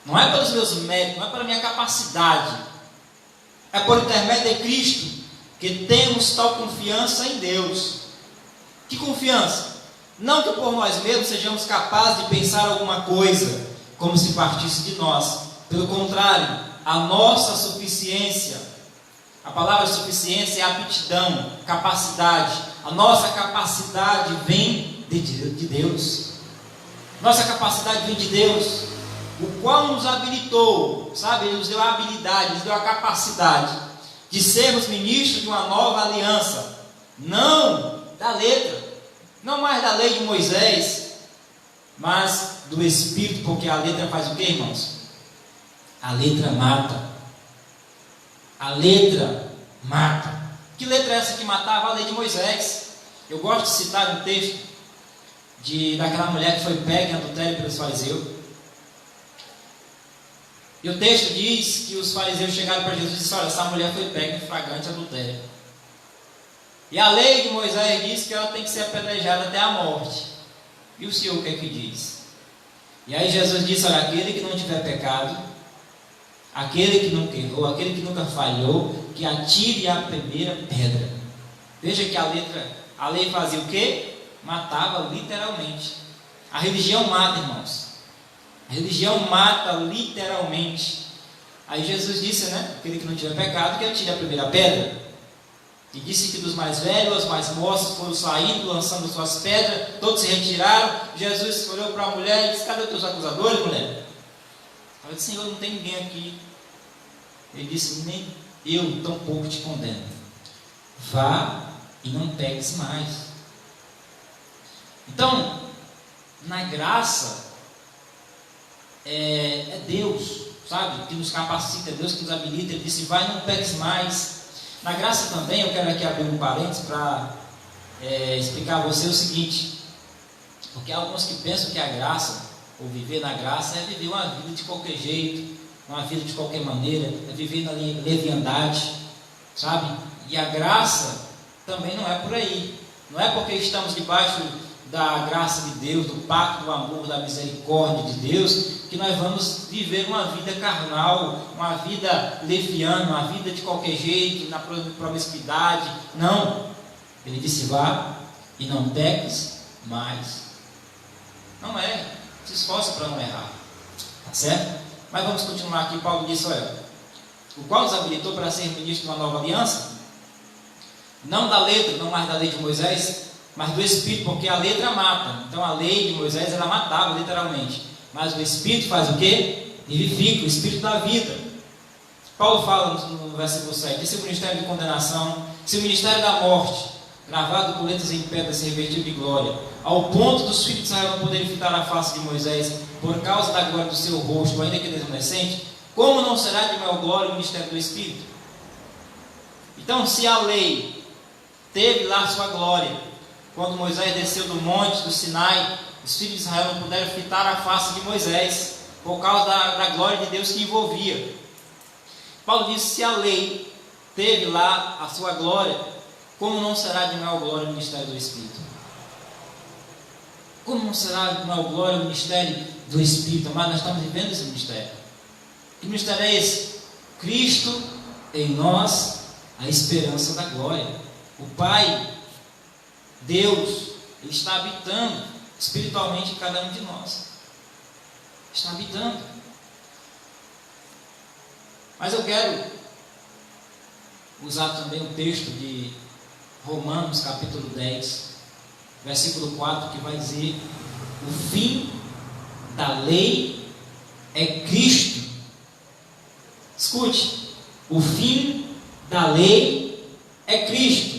não é pelos meus méritos, não é pela minha capacidade, é por intermédio de Cristo que temos tal confiança em Deus. Que confiança? Não que por nós mesmos sejamos capazes de pensar alguma coisa como se partisse de nós. Pelo contrário, a nossa suficiência, a palavra suficiência é aptidão, capacidade. A nossa capacidade vem de Deus. Nossa capacidade vem de Deus, o qual nos habilitou, sabe? Ele nos deu a habilidade, nos deu a capacidade de sermos ministros de uma nova aliança. Não da letra, não mais da lei de Moisés, mas do Espírito, porque a letra faz o que, irmãos? A letra mata. A letra mata. Que letra é essa que matava? A lei de Moisés. Eu gosto de citar um texto daquela mulher que foi pega em adultério pelos fariseus. E o texto diz que os fariseus chegaram para Jesus e disseram: olha, essa mulher foi pega em flagrante adultério. E a lei de Moisés diz que ela tem que ser apedrejada até a morte. E o Senhor o que é que diz? E aí Jesus disse: olha, aquele que não tiver pecado, aquele que nunca errou, aquele que nunca falhou, que atire a primeira pedra. Veja que a lei fazia o quê? Matava literalmente. A religião mata, irmãos. A religião mata literalmente. Aí Jesus disse, né? Aquele que não tiver pecado, que atire a primeira pedra. E disse que dos mais velhos, os mais moços foram saindo, lançando suas pedras, todos se retiraram. Jesus olhou para a mulher e disse: cadê os teus acusadores, mulher? Ela disse: Senhor, não tem ninguém aqui. Ele disse: nem eu tampouco te condeno. Vá e não peques mais. Então, na graça, é Deus, sabe, que nos capacita, é Deus que nos habilita. Ele disse: vai e não peques mais. Na graça também, eu quero aqui abrir um parênteses para explicar a você o seguinte, porque há alguns que pensam que a graça, ou viver na graça, é viver uma vida de qualquer jeito, uma vida de qualquer maneira, é viver na leviandade, sabe? E a graça também não é por aí. Não é porque estamos debaixo da graça de Deus, do pacto do amor, da misericórdia de Deus, que nós vamos viver uma vida carnal, uma vida leviana, uma vida de qualquer jeito, na promiscuidade. Não. Ele disse: vá e não peques mais. Não é. Se esforça para não errar. Tá certo? Mas vamos continuar aqui. Paulo disse: olha, o qual nos habilitou para ser ministro de uma nova aliança? Não da letra, não mais da lei de Moisés, mas do Espírito, porque a letra mata. Então a lei de Moisés, ela matava literalmente. Mas o Espírito faz o quê? Vivifica, o Espírito da vida. Paulo fala no versículo 7: esse ministério de condenação, esse ministério da morte, gravado com letras em pedra, se revestido de glória, ao ponto dos filhos de Israel não poderem fitar a face de Moisés, por causa da glória do seu rosto, ainda que desvanecente, como não será de maior glória o ministério do Espírito? Então, se a lei teve lá sua glória, quando Moisés desceu do monte do Sinai, os filhos de Israel não puderam fitar a face de Moisés, por causa da glória de Deus que envolvia. Paulo disse: se a lei teve lá a sua glória, como não será de maior glória o ministério do Espírito? Como não será de maior glória o ministério do Espírito? Mas nós estamos vivendo esse ministério. Que ministério é esse? Cristo em nós, a esperança da glória. O Pai, Deus, Ele está habitando espiritualmente em cada um de nós. Está habitando. Mas eu quero usar também o texto de Romanos capítulo 10, versículo 4, que vai dizer: o fim da lei é Cristo. Escute, o fim da lei é Cristo.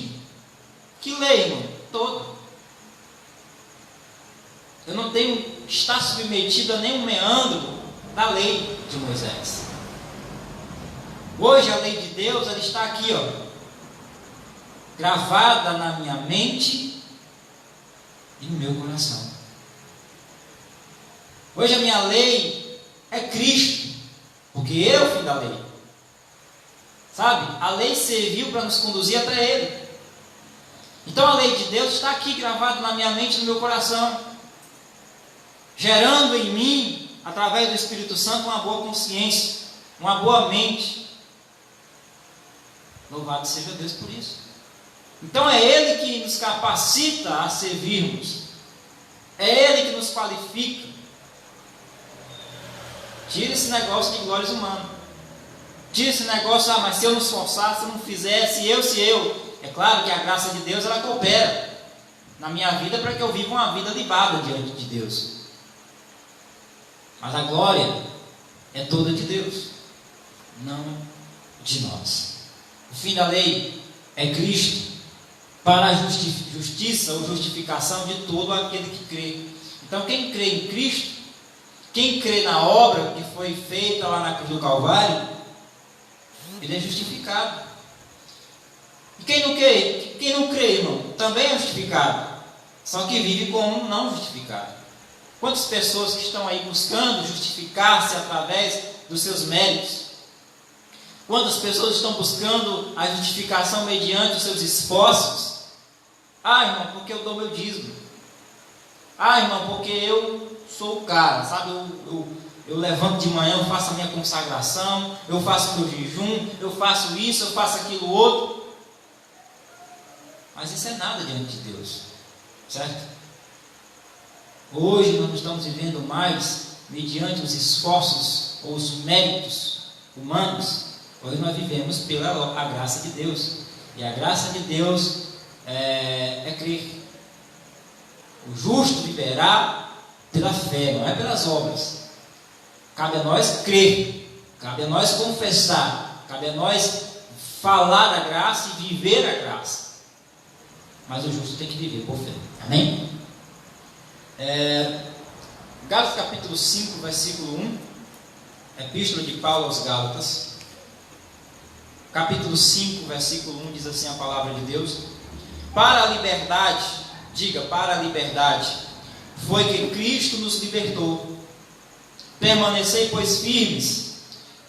Que lei, irmão? Toda. Eu não tenho que estar submetido a nenhum meandro da lei de Moisés. Hoje a lei de Deus, ela está aqui, ó, gravada na minha mente e no meu coração. Hoje a minha lei é Cristo, porque Ele é o fim da lei. Sabe? A lei serviu para nos conduzir até Ele. Então a lei de Deus está aqui gravada na minha mente e no meu coração, gerando em mim, através do Espírito Santo, uma boa consciência, uma boa mente. Louvado seja Deus por isso. Então é Ele que nos capacita a servirmos. É Ele que nos qualifica. Tira esse negócio de glórias humanas. Tira esse negócio, mas se eu não esforçar, se eu não fizer, se eu. É claro que a graça de Deus, ela coopera na minha vida para que eu viva uma vida libada diante de Deus. Mas a glória é toda de Deus, não de nós. O fim da lei é Cristo para a justiça ou justificação de todo aquele que crê. Então quem crê em Cristo, quem crê na obra que foi feita lá na cruz do Calvário, ele é justificado. E quem não crê, irmão, também é justificado, só que vive como um não justificado. Quantas pessoas que estão aí buscando justificar-se através dos seus méritos? Quantas pessoas estão buscando a justificação mediante os seus esforços? Ah, irmão, porque eu dou meu dízimo. Ah, irmão, porque eu sou o cara, sabe? Eu levanto de manhã, eu faço a minha consagração, eu faço o meu jejum, eu faço isso, eu faço aquilo outro. Mas isso é nada diante de Deus, certo? Hoje nós não estamos vivendo mais mediante os esforços ou os méritos humanos. Hoje nós vivemos pela a graça de Deus. E a graça de Deus é crer. O justo viverá pela fé, não é pelas obras. Cabe a nós crer, cabe a nós confessar, cabe a nós falar da graça e viver a graça. Mas o justo tem que viver por fé. Amém? Gálatas capítulo 5, versículo 1, Epístola de Paulo aos Gálatas, capítulo 5, versículo 1, diz assim a palavra de Deus: para a liberdade, diga, para a liberdade, foi que Cristo nos libertou. Permanecei, pois, firmes,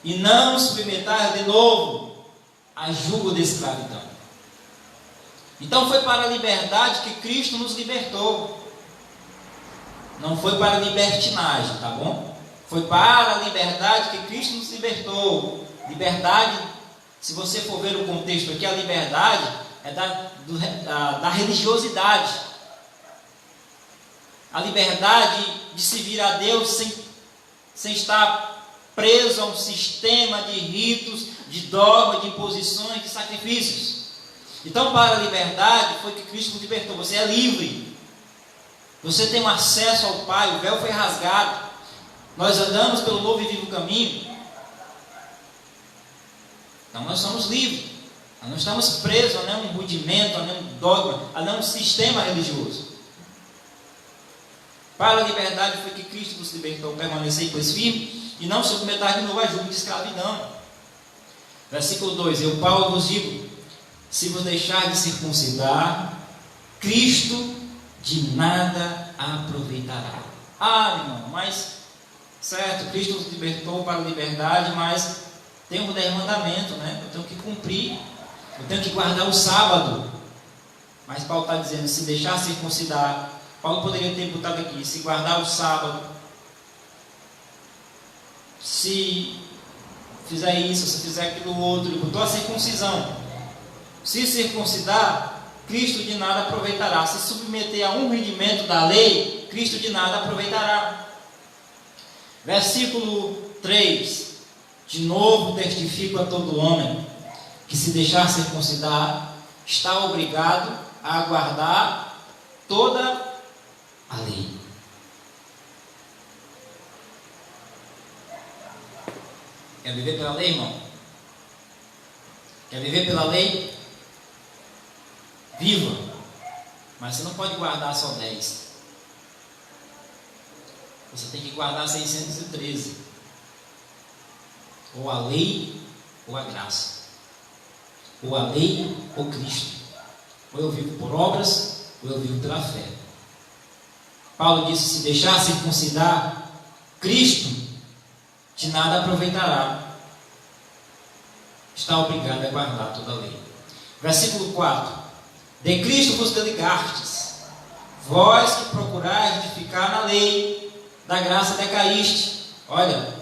e não submetai de novo a jugo de escravidão. Então foi para a liberdade que Cristo nos libertou. Não foi para a libertinagem, tá bom? Foi para a liberdade que Cristo nos libertou. Liberdade, se você for ver o contexto aqui, a liberdade é da religiosidade. A liberdade de se vir a Deus sem estar preso a um sistema de ritos, de dogma, de imposições, de sacrifícios. Então, para a liberdade foi que Cristo nos libertou. Você é livre. Você tem um acesso ao Pai, o véu foi rasgado. Nós andamos pelo novo e vivo caminho. Então nós somos livres. Nós não estamos presos a nenhum rudimento, a nenhum dogma, a nenhum sistema religioso. Para a liberdade foi que Cristo nos libertou. Permanecei, pois, firme, e não submetai de novo a jugo de escravidão. Versículo 2: eu, Paulo, vos digo: se vos deixar de circuncidar, Cristo de nada aproveitará. Ah, irmão, mas, certo, Cristo nos libertou para a liberdade, mas tem um 10 mandamentos, né? Eu tenho que cumprir, eu tenho que guardar o sábado. Mas Paulo está dizendo, se deixar circuncidar, Paulo poderia ter botado aqui, se guardar o sábado, se fizer isso, se fizer aquilo outro, ele botou a circuncisão. Se circuncidar, Cristo de nada aproveitará. Se submeter a um rendimento da lei, Cristo de nada aproveitará. Versículo 3: de novo testifico a todo homem que, se deixar circuncidar, está obrigado a guardar toda a lei. Quer viver pela lei, irmão? Quer viver pela lei? Viva, mas você não pode guardar só 10. Você tem que guardar 613. Ou a lei, ou a graça. Ou a lei, ou Cristo. Ou eu vivo por obras, ou eu vivo pela fé. Paulo disse, se deixar circuncidar, Cristo de nada aproveitará. Está obrigado a guardar toda a lei. Versículo 4. De Cristo vos deligastes, vós que procurais justificar na lei, da graça decaíste. Olha,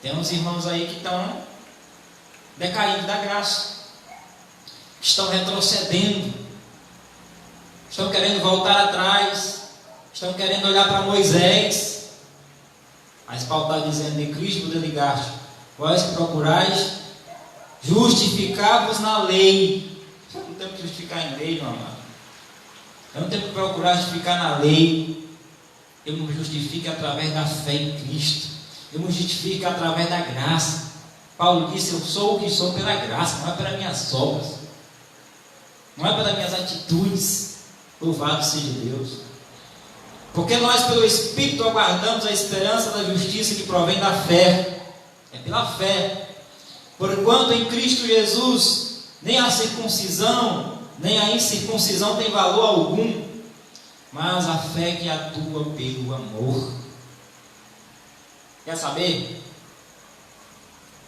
tem uns irmãos aí que estão decaindo da graça, estão retrocedendo, estão querendo voltar atrás, Estão querendo olhar para Moisés, mas Paulo está dizendo: em Cristo vos deligaste, vós que procurais justificar-vos na lei. Eu não tenho que justificar em lei, meu amado. Eu não tenho que procurar justificar na lei. Eu me justifico através da fé em Cristo. Eu me justifico através da graça. Paulo disse: eu sou o que sou pela graça, não é pelas minhas obras, não é pelas minhas atitudes. Louvado seja Deus. Porque nós, pelo Espírito, aguardamos a esperança da justiça que provém da fé. É pela fé. Porquanto em Cristo Jesus nem a circuncisão nem a incircuncisão tem valor algum, mas a fé que atua pelo amor. Quer saber?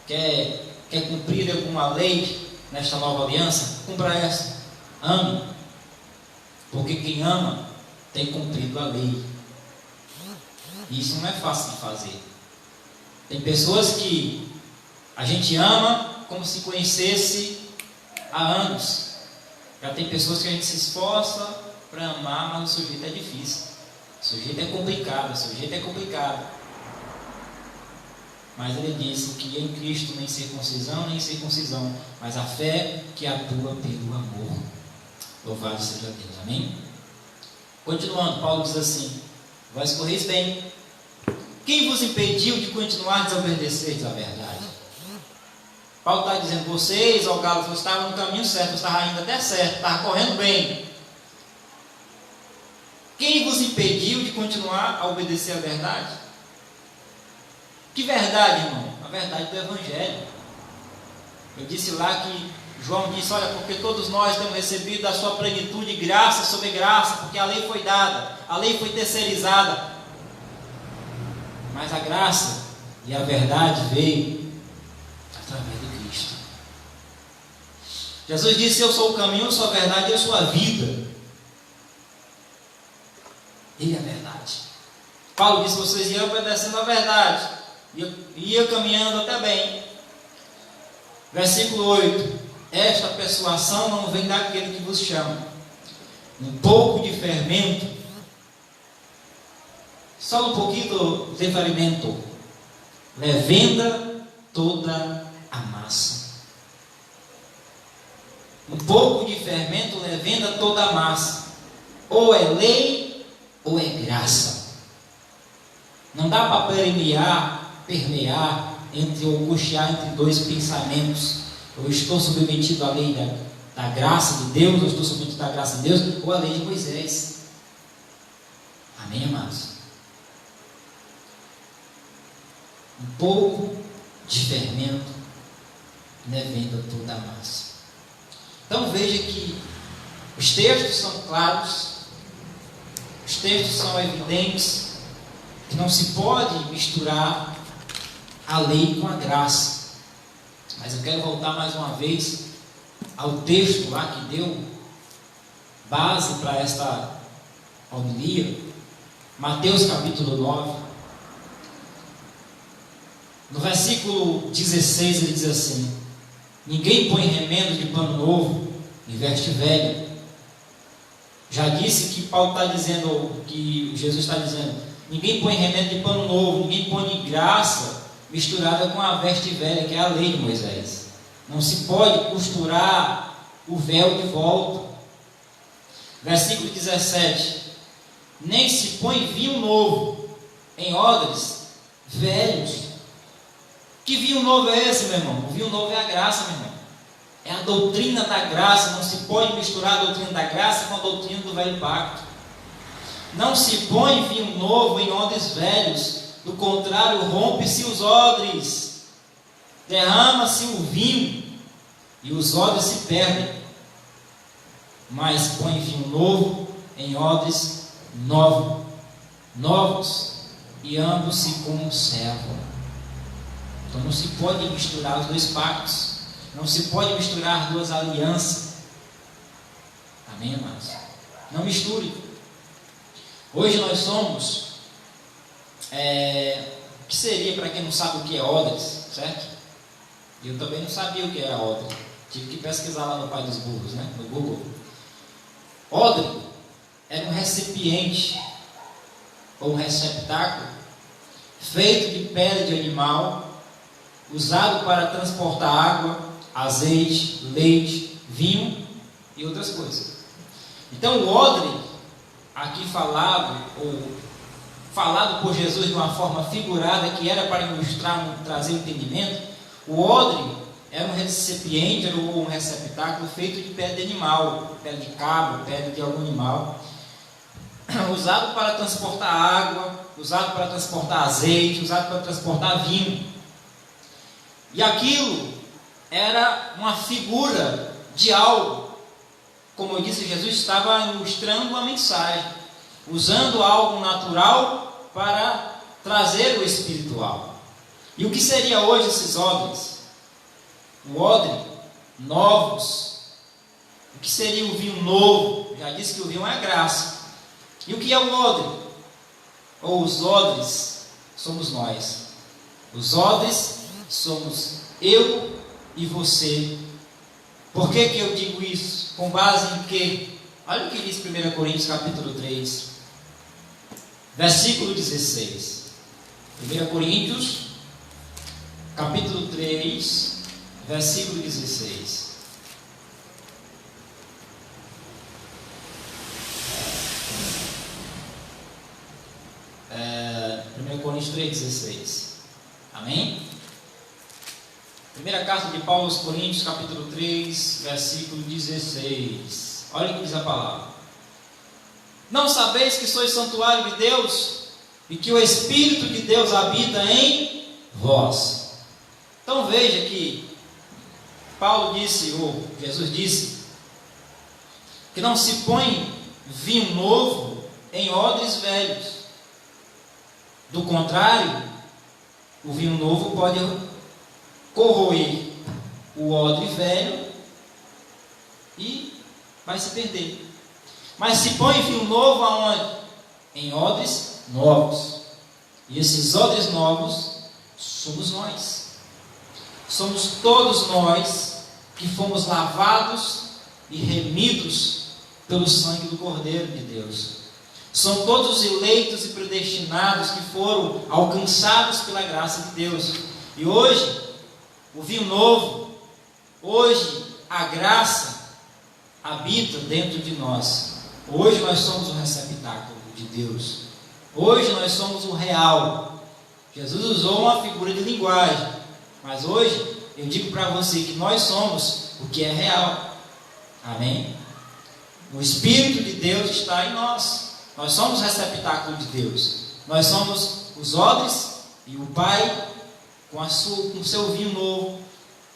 Quer cumprir alguma lei nesta nova aliança? Cumpra essa. Ame. Porque quem ama tem cumprido a lei. E isso não é fácil de fazer. Tem pessoas que a gente ama como se conhecesse há anos. Já tem pessoas que a gente se esforça para amar, mas o sujeito é difícil. O sujeito é complicado, o sujeito é complicado. Mas ele disse que em Cristo nem circuncisão, nem circuncisão, mas a fé que atua pelo amor. Louvado seja Deus, amém? Continuando, Paulo diz assim: vós correis bem. Quem vos impediu de continuar desobedecendo a verdade? Paulo está dizendo: vocês, ó Gálatas, estavam no caminho certo, estavam indo até certo, estavam correndo bem. Quem vos impediu de continuar a obedecer a verdade? Que verdade, irmão? A verdade do Evangelho. Eu disse lá que João disse: olha, porque todos nós temos recebido da sua plenitude graça sobre graça, porque a lei foi dada, a lei foi terceirizada, mas a graça e a verdade veio através de Cristo. Jesus disse: eu sou o caminho, eu sou a verdade, eu sou a vida. Ele é a verdade. Paulo disse: vocês iam obedecendo a verdade, ia caminhando até bem. Versículo 8: esta persuasão não vem daquele que vos chama. Um pouco de fermento, só um pouquinho de fermento, levenda toda a massa. Um pouco de fermento levenda toda a massa. Ou é lei ou é graça. Não dá para permear ou cochear entre dois pensamentos. Eu estou submetido à lei da graça de Deus, eu estou submetido à graça de Deus, ou à lei de Moisés. Amém, amados? Um pouco de fermento levenda toda a massa. Então veja que os textos são claros, os textos são evidentes, que não se pode misturar a lei com a graça. Mas eu quero voltar mais uma vez ao texto lá que deu base para esta homilia, Mateus capítulo 9. No versículo 16 ele diz assim: ninguém põe remendo de pano novo em veste velha. Já disse que Paulo está dizendo, que Jesus está dizendo, ninguém põe remendo de pano novo, ninguém põe de graça misturada com a veste velha, que é a lei de Moisés. Não se pode costurar o véu de volta. Versículo 17: nem se põe vinho novo em odres velhos. Que vinho novo é esse, meu irmão? O vinho novo é a graça, meu irmão. É a doutrina da graça. Não se pode misturar a doutrina da graça com a doutrina do velho pacto. Não se põe vinho novo em odres velhos, do contrário, rompe-se os odres, derrama-se o vinho, e os odres se perdem. Mas põe vinho novo em odres novos, e ambos se conservam. Então não se pode misturar os dois pactos, não se pode misturar duas alianças. Amém, amados? Não misture. Hoje nós somos, o que seria, para quem não sabe o que é odres, certo? Eu também não sabia o que era odre, tive que pesquisar lá no Pai dos Burros, né? No Google. Odre era um recipiente ou um receptáculo, feito de pele de animal, usado para transportar água, azeite, leite, vinho e outras coisas. Então o odre, aqui falado por Jesus de uma forma figurada, que era para ilustrar, trazer entendimento, o odre era um recipiente ou um receptáculo feito de pele de animal, pele de cabra, pele de algum animal, usado para transportar água, usado para transportar azeite, usado para transportar vinho. E aquilo era uma figura de algo. Como eu disse, Jesus estava ilustrando uma mensagem, usando algo natural para trazer o espiritual. E o que seria hoje esses odres? O odre, novos. O que seria o vinho novo? Já disse que o vinho é graça. E o que é o odre? Ou os odres somos nós. Os odres somos eu e você. Por que eu digo isso? Com base em quê? Olha o que diz 1 Coríntios capítulo 3, versículo 16. 1 Coríntios capítulo 3, versículo 16. 1 Coríntios 3,16. Amém? Primeira carta de Paulo aos Coríntios, capítulo 3, versículo 16. Olha o que diz a palavra. Não sabeis que sois santuário de Deus e que o Espírito de Deus habita em vós? Então veja que Paulo disse, ou Jesus disse, que não se põe vinho novo em odres velhos. Do contrário, o vinho novo pode corroer o odre velho e vai se perder. Mas se põe vinho novo aonde? Em odres novos. E esses odres novos somos nós. Somos todos nós que fomos lavados e remidos pelo sangue do Cordeiro de Deus. São todos os eleitos e predestinados que foram alcançados pela graça de Deus. E hoje, o vinho novo, hoje a graça habita dentro de nós. Hoje nós somos o receptáculo de Deus. Hoje nós somos o real. Jesus usou uma figura de linguagem, mas hoje eu digo para você que nós somos o que é real. Amém? O Espírito de Deus está em nós. Nós somos o receptáculo de Deus. Nós somos os odres e o Pai, com o seu vinho novo,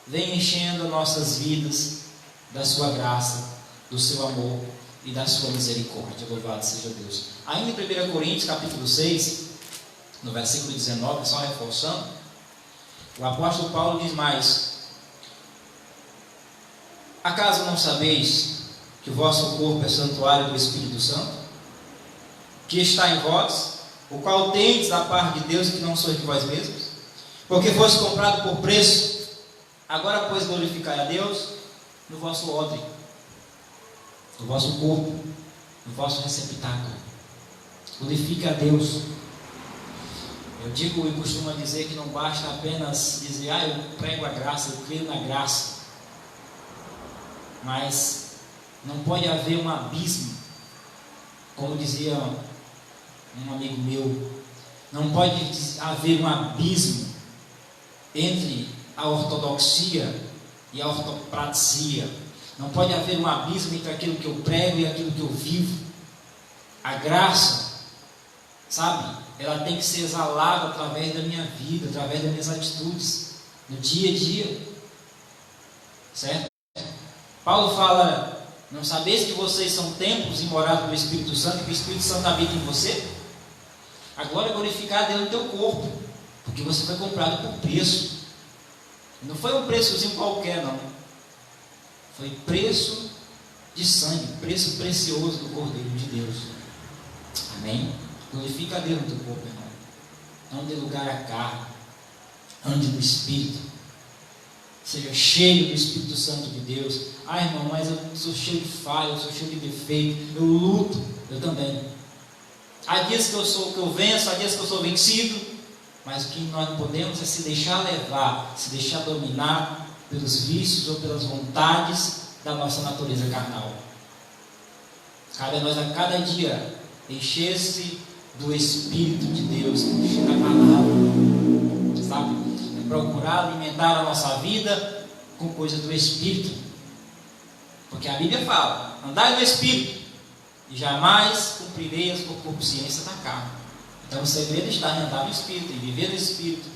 vem enchendo nossas vidas da sua graça, do seu amor e da sua misericórdia. Louvado seja Deus. Ainda em 1 Coríntios, capítulo 6, no versículo 19, só reforçando, o apóstolo Paulo diz mais: acaso não sabeis que o vosso corpo é santuário do Espírito Santo, que está em vós, o qual tendes da parte de Deus, e que não sois de vós mesmos? Porque foste comprado por preço. Agora, pois, glorificai a Deus no vosso odre, no vosso corpo, no vosso receptáculo. Glorifique a Deus. Eu digo e costumo dizer que não basta apenas dizer, eu prego a graça, eu creio na graça. Mas não pode haver um abismo, como dizia um amigo meu, não pode haver um abismo entre a ortodoxia e a ortopraxia. Não pode haver um abismo entre aquilo que eu prego e aquilo que eu vivo. A graça, sabe, ela tem que ser exalada através da minha vida, através das minhas atitudes, no dia a dia, certo? Paulo fala, não sabeis que vocês são templos e morados do Espírito Santo, que o Espírito Santo habita em você? Agora é glorificar a Deus no teu corpo, porque você foi comprado por preço. Não foi um preçozinho qualquer, não. Foi preço de sangue, preço precioso do Cordeiro de Deus. Amém? Glorifica a Deus no teu corpo, irmão. Não dê lugar à carne. Ande no Espírito. Seja cheio do Espírito Santo de Deus. Irmão, mas eu sou cheio de falha, eu sou cheio de defeito. Eu luto. Eu também. Há dias que eu venço, há dias que eu sou vencido, mas o que nós não podemos é se deixar levar, se deixar dominar pelos vícios ou pelas vontades da nossa natureza carnal. Cabe a nós a cada dia encher-se do Espírito de Deus, encher da palavra, sabe? É procurar alimentar a nossa vida com coisas do Espírito, porque a Bíblia fala: andai no Espírito e jamais cumprireis as concupiscências da carne. Então o segredo está em andar no Espírito, em viver no Espírito,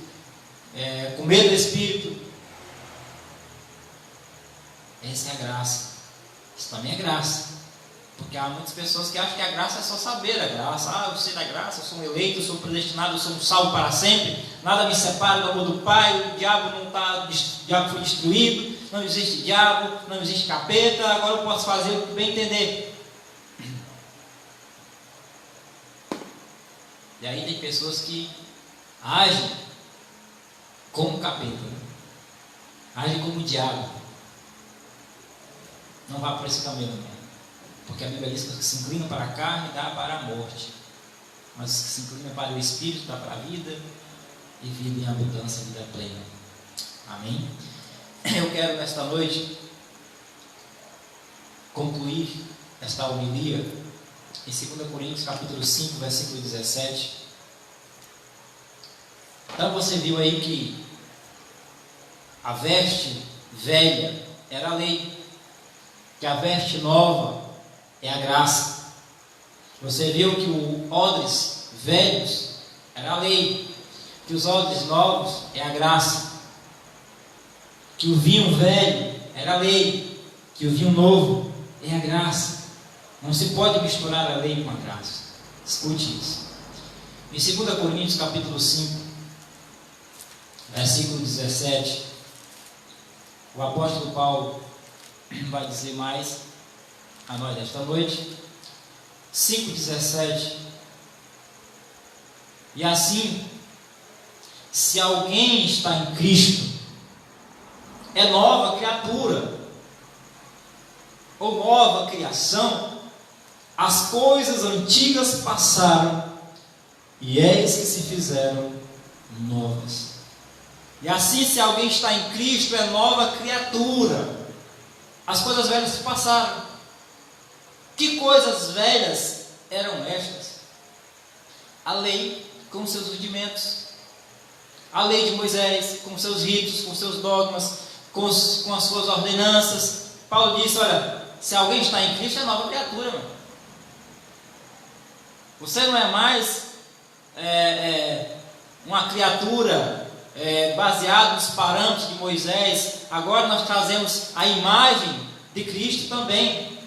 comer do Espírito. Essa é a graça. Isso também é graça. Porque há muitas pessoas que acham que a graça é só saber a graça. Eu sei da graça, eu sou um eleito, eu sou um predestinado, eu sou um salvo para sempre. Nada me separa do amor do Pai, o diabo foi destruído, não existe diabo, não existe capeta, agora eu posso fazer o que bem entender. E aí tem pessoas que agem como capeta, agem como diabo. Não vá por esse caminho, não. Porque a Bíblia diz que os que se inclinam para a carne dá para a morte, mas os que se inclinam para o Espírito dá para a vida e vida em abundância, vida plena. Amém? Eu quero nesta noite concluir esta homilia em 2 Coríntios capítulo 5, versículo 17. Então você viu aí que a veste velha era a lei, que a veste nova é a graça. Você viu que os odres velhos era a lei, que os odres novos é a graça, que o vinho velho era a lei, que o vinho novo é a graça. Não se pode misturar a lei com a graça. Escute isso. Em 2 Coríntios capítulo 5, versículo 17, o apóstolo Paulo vai dizer mais a nós desta noite. 5,17. E assim, se alguém está em Cristo, é nova criatura, ou nova criação. As coisas antigas passaram, e eis que se fizeram novas. E assim, se alguém está em Cristo, é nova criatura. As coisas velhas se passaram. Que coisas velhas eram estas? A lei com seus rudimentos, a lei de Moisés com seus ritos, com seus dogmas, com as suas ordenanças. Paulo disse: olha, se alguém está em Cristo, é nova criatura, mano. Você não é mais uma criatura baseada nos parâmetros de Moisés. Agora nós trazemos a imagem de Cristo também.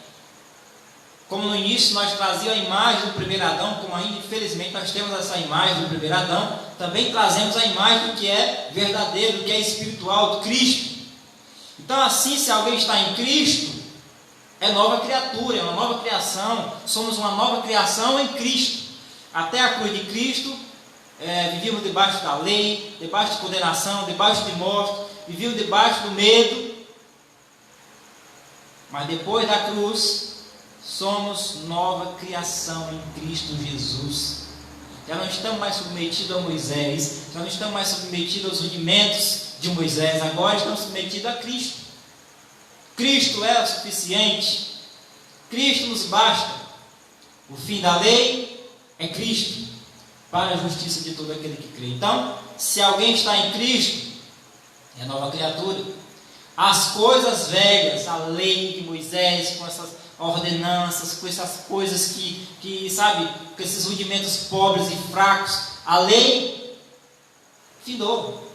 Como no início nós trazíamos a imagem do primeiro Adão, como ainda infelizmente nós temos essa imagem do primeiro Adão, também trazemos a imagem do que é verdadeiro, do que é espiritual, do Cristo. Então assim, se alguém está em Cristo, é nova criatura, é uma nova criação. Somos uma nova criação em Cristo. Até a cruz de Cristo, vivíamos debaixo da lei, debaixo de condenação, debaixo de morte, vivíamos debaixo do medo. Mas depois da cruz, somos nova criação em Cristo Jesus. Já não estamos mais submetidos a Moisés, já não estamos mais submetidos aos rudimentos de Moisés, agora estamos submetidos a Cristo. Cristo é o suficiente, Cristo nos basta. O fim da lei é Cristo, para a justiça de todo aquele que crê. Então, se alguém está em Cristo, é nova criatura. As coisas velhas, a lei de Moisés, com essas ordenanças, com essas coisas que sabe, com esses rudimentos pobres e fracos, a lei findou,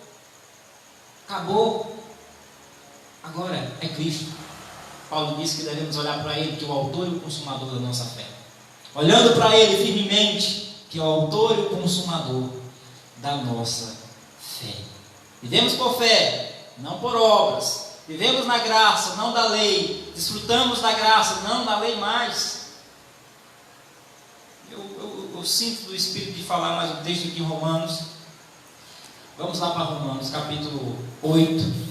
acabou. Agora é Cristo. Paulo disse que devemos olhar para Ele, que é o autor e o consumador da nossa fé. Olhando para Ele firmemente, que é o autor e o consumador da nossa fé. Vivemos por fé, não por obras. Vivemos na graça, não da lei. Desfrutamos da graça, não da lei mais. Eu sinto do Espírito de falar mais um texto aqui em Romanos. Vamos lá para Romanos, capítulo 8.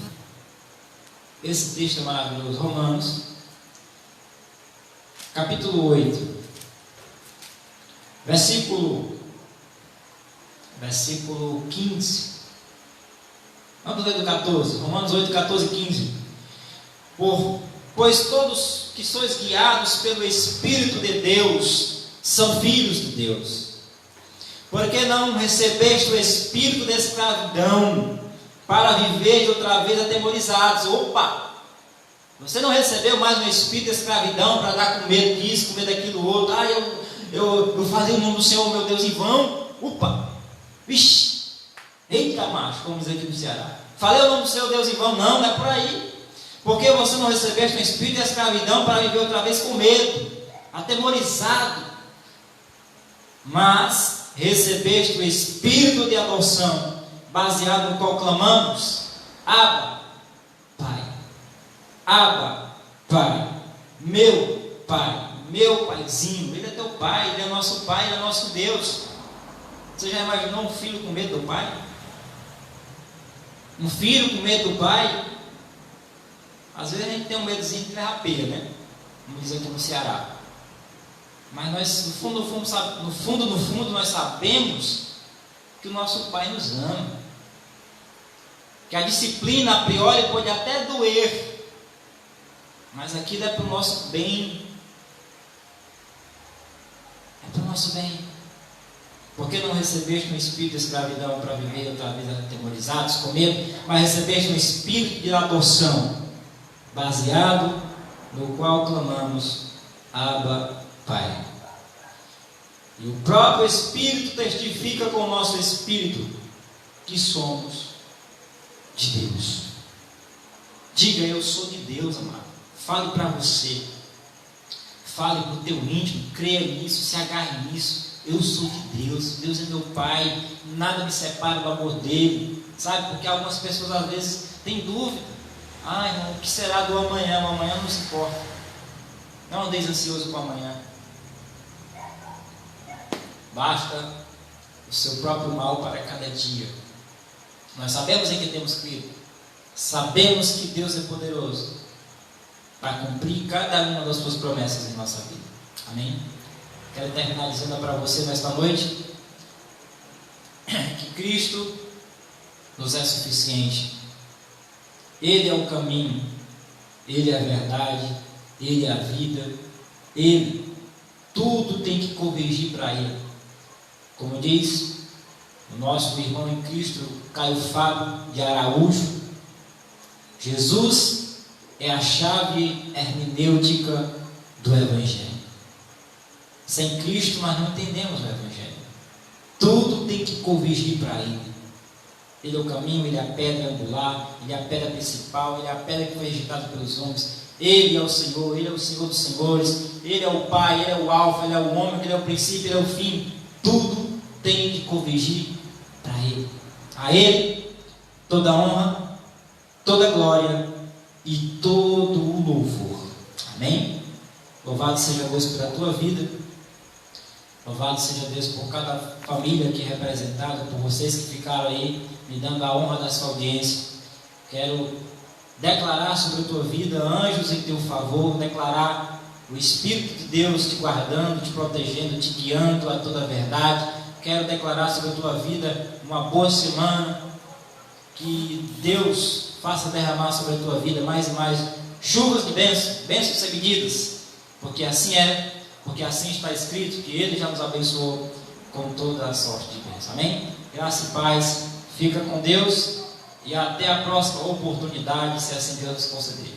Esse texto é maravilhoso. Romanos, capítulo 8. Versículo 15. Vamos ler do 14. Romanos 8, 14 e 15. Pois todos que sois guiados pelo Espírito de Deus são filhos de Deus. Porque não recebeste o espírito de escravidão para viver de outra vez atemorizados. Opa! Você não recebeu mais um espírito de escravidão para dar com medo disso, com medo daquilo outro. Eu falei o nome do Senhor, meu Deus, em vão. Opa! Vixe! Eita macho, como diz aqui no Ceará. Falei o nome do Senhor Deus em vão. Não é por aí. Porque você não recebeste um espírito de escravidão para viver outra vez com medo, atemorizado. Mas recebeste o espírito de adoção, baseado no qual clamamos: Abba, Pai. Abba, Pai. Meu Pai, meu Paizinho. Ele é teu Pai, Ele é nosso Pai, Ele é nosso Deus. Você já imaginou um filho com medo do pai? Um filho com medo do pai? Às vezes a gente tem um medozinho de derrapeira, né? Como diz aqui no Ceará. Mas nós, no fundo, nós sabemos que o nosso Pai nos ama. Que a disciplina, a priori, pode até doer. Mas aquilo é para o nosso bem. É para o nosso bem. Porque não recebeste um espírito de escravidão para viver outra vez atemorizados, com medo, mas recebeste um espírito de adoção, baseado no qual clamamos: Abba, Pai. E o próprio Espírito testifica com o nosso espírito que somos de Deus. Diga: eu sou de Deus, amado. Fale para você. Fale para o teu íntimo. Creia nisso, se agarre nisso. Eu sou de Deus. Deus é meu Pai. Nada me separa do amor dele. Sabe? Porque algumas pessoas às vezes têm dúvida. Irmão, o que será do amanhã? O amanhã não se importa. Não andeis ansioso com o amanhã. Basta o seu próprio mal para cada dia. Nós sabemos em que temos crido. Sabemos que Deus é poderoso para cumprir cada uma das suas promessas em nossa vida. Amém? Quero terminar dizendo para você nesta noite que Cristo nos é suficiente. Ele é o caminho, Ele é a verdade, Ele é a vida, Ele, tudo tem que convergir para Ele. Como diz o nosso irmão em Cristo, Caio Fábio de Araújo, Jesus é a chave hermenêutica do Evangelho. Sem Cristo nós não entendemos o Evangelho. Tudo tem que convergir para Ele. Ele é o caminho, Ele é a pedra angular, Ele é a pedra principal, Ele é a pedra que foi rejeitada pelos homens. Ele é o Senhor, Ele é o Senhor dos senhores, Ele é o Pai, Ele é o Alfa, Ele é o Ômega, Ele é o princípio, Ele é o fim. Tudo tem que convergir para Ele. A Ele toda honra, toda glória e todo o louvor. Amém? Louvado seja Deus pela tua vida. Louvado seja Deus por cada família aqui representada, por vocês que ficaram aí me dando a honra da sua audiência. Quero declarar sobre a tua vida anjos em teu favor, declarar o Espírito de Deus te guardando, te protegendo, te guiando a toda a verdade. Quero declarar sobre a tua vida uma boa semana, que Deus faça derramar sobre a tua vida mais e mais chuvas de bênçãos sem medidas, porque assim é, porque assim está escrito, que Ele já nos abençoou com toda a sorte de bênçãos. Amém? Graça e paz, fica com Deus e até a próxima oportunidade, se assim Deus nos conceder.